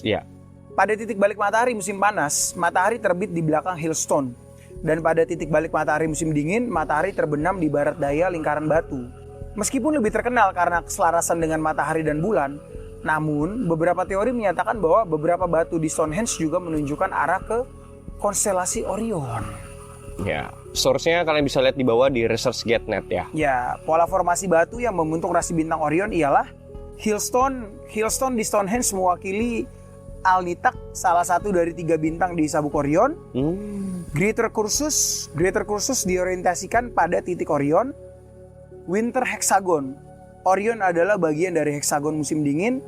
Iya. Pada titik balik matahari musim panas, matahari terbit di belakang Hillstone. Dan pada titik balik matahari musim dingin, matahari terbenam di barat daya lingkaran batu. Meskipun lebih terkenal karena keselarasan dengan matahari dan bulan, namun beberapa teori menyatakan bahwa beberapa batu di Stonehenge juga menunjukkan arah ke konstelasi Orion. Ya, source-nya kalian bisa lihat di bawah di researchgate.net ya. Ya, pola formasi batu yang membentuk rasi bintang Orion ialah Hillstone di Stonehenge mewakili Alnitak, salah satu dari 3 bintang di sabuk Orion. Greater Cursus diorientasikan pada titik Orion. Winter Hexagon, Orion adalah bagian dari heksagon musim dingin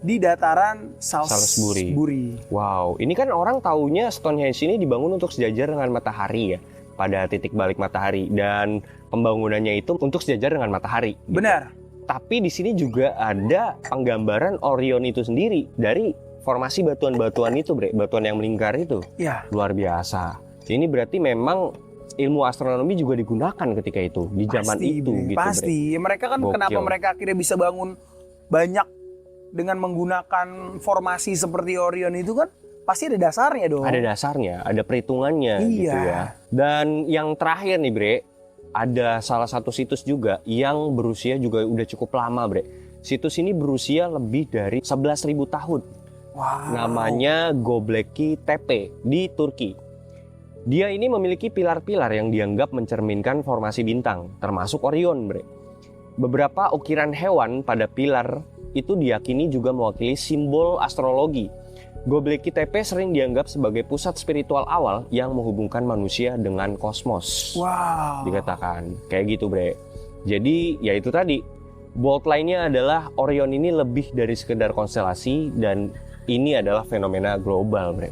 di dataran Salisbury. Wow, ini kan orang taunya Stonehenge ini dibangun untuk sejajar dengan matahari ya, pada titik balik matahari, dan pembangunannya itu untuk sejajar dengan matahari. Benar. Gitu. Tapi di sini juga ada penggambaran Orion itu sendiri dari formasi batuan-batuan itu, Bre, batuan yang melingkar itu. Iya. Luar biasa. Ini berarti memang ilmu astronomi juga digunakan ketika itu di zaman itu, Bre, gitu. Pasti. Bre. Mereka kan Gokil. kenapa mereka akhirnya bisa bangun banyak dengan menggunakan formasi seperti Orion itu kan pasti ada dasarnya dong. Ada dasarnya, ada perhitungannya, gitu ya. Dan yang terakhir nih, Bre, ada salah satu situs juga yang berusia juga udah cukup lama, Bre. Situs ini berusia lebih dari 11.000 tahun. Wow. Namanya Göbekli Tepe di Turki. Dia ini memiliki pilar-pilar yang dianggap mencerminkan formasi bintang, termasuk Orion, Bre. Beberapa ukiran hewan pada pilar itu diyakini juga mewakili simbol astrologi. Göbekli Tepe sering dianggap sebagai pusat spiritual awal yang menghubungkan manusia dengan kosmos. Wow. Dikatakan kayak gitu, Bre. Jadi ya itu tadi. Bold line-nya adalah Orion ini lebih dari sekedar konstelasi, dan ini adalah fenomena global, Bre.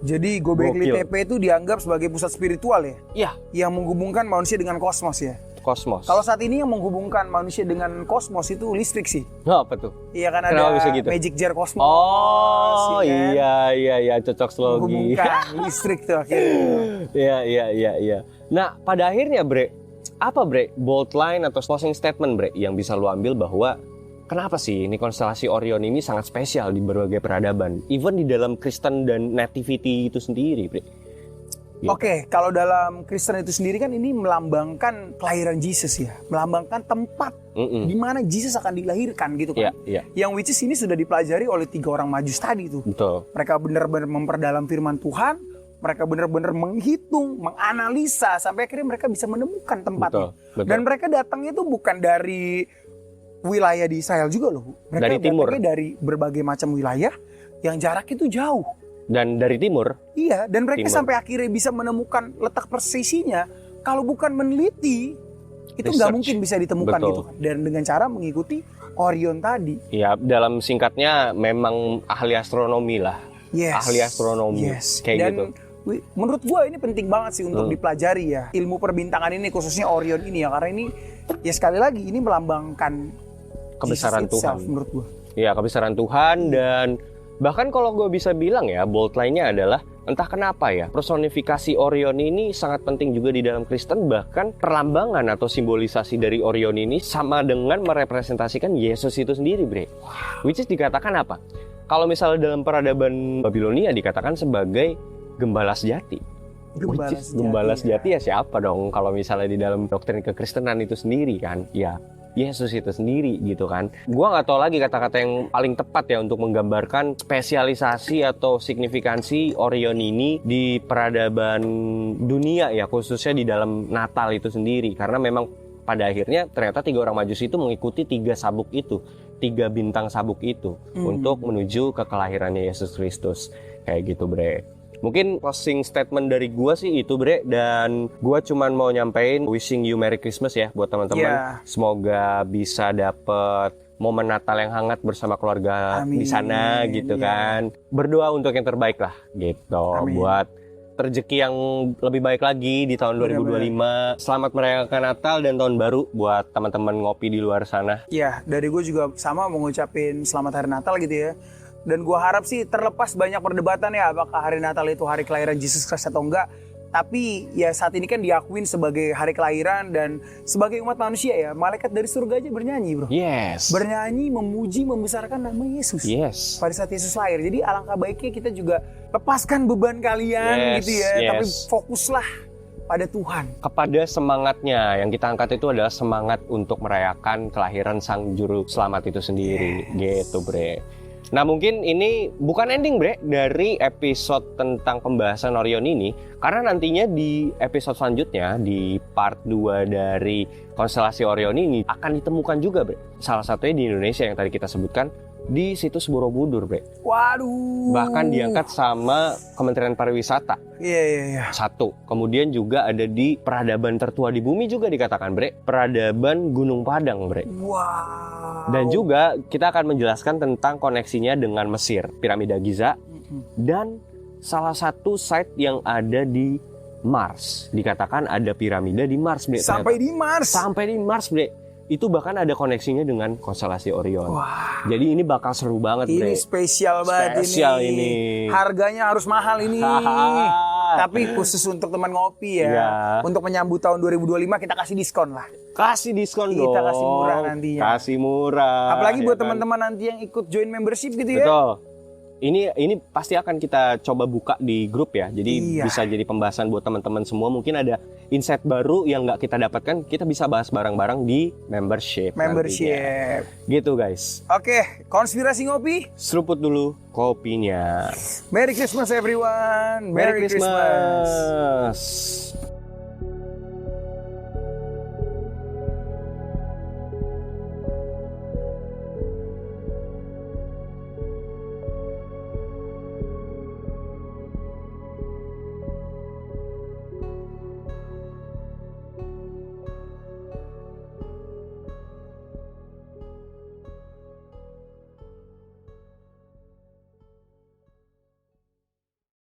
Jadi Göbekli Tepe itu dianggap sebagai pusat spiritual ya? Iya. Yang menghubungkan manusia dengan kosmos ya? Kosmos. Kalau saat ini yang menghubungkan manusia dengan kosmos itu listrik sih. Oh, apa tuh? Iya kan, kenapa ada bisa gitu? Magic Jar Cosmos. Oh ya kan? iya cocok slogi. Menghubungkan listrik tuh akhirnya. Iya. Nah pada akhirnya, Bre, apa, Bre, bold line atau closing statement, Bre, yang bisa lu ambil bahwa kenapa sih ini konstelasi Orion ini sangat spesial di berbagai peradaban, even di dalam Kristen dan Nativity itu sendiri, Bre? Gitu. Oke, kalau dalam Kristen itu sendiri kan ini melambangkan kelahiran Yesus ya, melambangkan tempat di mana Yesus akan dilahirkan gitu kan. Iya. Yang which is ini sudah dipelajari oleh 3 orang Majus tadi tuh. Betul. Mereka benar-benar memperdalam firman Tuhan, mereka benar-benar menghitung, menganalisa sampai akhirnya mereka bisa menemukan tempatnya. Betul. Dan mereka datangnya itu bukan dari wilayah di Israel juga loh. Mereka dari timur. dari berbagai macam wilayah yang jarak itu jauh. Dan dari timur. Iya, dan mereka sampai akhirnya bisa menemukan letak presisinya. Kalau bukan meneliti, itu nggak mungkin bisa ditemukan. Betul. Gitu kan. Dan dengan cara mengikuti Orion tadi. Ya, dalam singkatnya memang ahli astronomi lah. Yes. Ahli astronomi. Kayak dan gitu. Menurut gue ini penting banget sih untuk dipelajari ya. Ilmu perbintangan ini, khususnya Orion ini ya. Karena ini, ya sekali lagi, ini melambangkan kebesaran Tuhan. Menurut gue. Ya, kebesaran Tuhan. Dan bahkan kalau gue bisa bilang ya, bold line-nya adalah entah kenapa ya, personifikasi Orion ini sangat penting juga di dalam Kristen. Bahkan perlambangan atau simbolisasi dari Orion ini sama dengan merepresentasikan Yesus itu sendiri, Bre. Which is dikatakan apa? Kalau misalnya dalam peradaban Babilonia dikatakan sebagai gembala sejati. Gembala sejati ya siapa dong kalau misalnya di dalam doktrin kekristenan itu sendiri kan? Ya Yesus itu sendiri gitu kan. Gua nggak tahu lagi kata-kata yang paling tepat ya untuk menggambarkan spesialisasi atau signifikansi Orion ini di peradaban dunia ya, khususnya di dalam Natal itu sendiri. Karena memang pada akhirnya ternyata 3 orang Majusi itu mengikuti 3 sabuk itu, 3 bintang sabuk itu untuk menuju ke kelahirannya Yesus Kristus. Kayak gitu, Bre. Mungkin closing statement dari gua sih itu, Bre, dan gua cuman mau nyampein wishing you Merry Christmas ya buat teman-teman. Semoga bisa dapet momen Natal yang hangat bersama keluarga di sana gitu kan. Berdoa untuk yang terbaik lah gitu. Buat rezeki yang lebih baik lagi di tahun 2025. Selamat merayakan Natal dan tahun baru buat teman-teman ngopi di luar sana. Ya, dari gue juga sama mau ngucapin selamat hari Natal gitu ya. Dan gue harap sih terlepas banyak perdebatan ya apakah hari Natal itu hari kelahiran Yesus Kristus atau enggak. Tapi ya saat ini kan diakuin sebagai hari kelahiran dan sebagai umat manusia ya. Malaikat dari surga aja bernyanyi, bro. Yes. Bernyanyi, memuji, membesarkan nama Yesus. Yes. Pada saat Yesus lahir. Jadi alangkah baiknya kita juga lepaskan beban kalian gitu ya. Tapi fokuslah pada Tuhan. Kepada semangatnya yang kita angkat itu adalah semangat untuk merayakan kelahiran Sang Juru Selamat itu sendiri. Gitu, Bre. Nah mungkin ini bukan ending, Bre, dari episode tentang pembahasan Orion ini. Karena nantinya di episode selanjutnya, di part 2 dari konstelasi Orion ini akan ditemukan juga, Bre. Salah satunya di Indonesia yang tadi kita sebutkan, di situs Borobudur, Bre. Waduh. Bahkan diangkat sama Kementerian Pariwisata. Iya. Satu. Kemudian juga ada di peradaban tertua di bumi juga dikatakan, Bre. Peradaban Gunung Padang, Bre. Wow. Dan juga kita akan menjelaskan tentang koneksinya dengan Mesir, piramida Giza, dan salah satu site yang ada di Mars. Dikatakan ada piramida di Mars, Bre. Sampai di Mars. Sampai di Mars, Bre. Itu bahkan ada koneksinya dengan konstelasi Orion. Wah. Jadi ini bakal seru banget, Bre. Ini spesial banget Spesial ini. Harganya harus mahal ini. Tapi khusus untuk teman ngopi ya. Iya. Untuk menyambut tahun 2025 kita kasih diskon lah. Kasih diskon dong. Kita kasih murah nantinya. Kasih murah. Apalagi buat ya kan? teman-teman nanti yang ikut join membership gitu ya. Betul. Ini pasti akan kita coba buka di grup ya. Jadi Iya. bisa jadi pembahasan buat teman-teman semua. Mungkin ada insight baru yang nggak kita dapatkan. Kita bisa bahas bareng-bareng di membership. nantinya. Gitu guys. Oke, konspirasi ngopi. Seruput dulu kopinya. Merry Christmas everyone. Merry Christmas.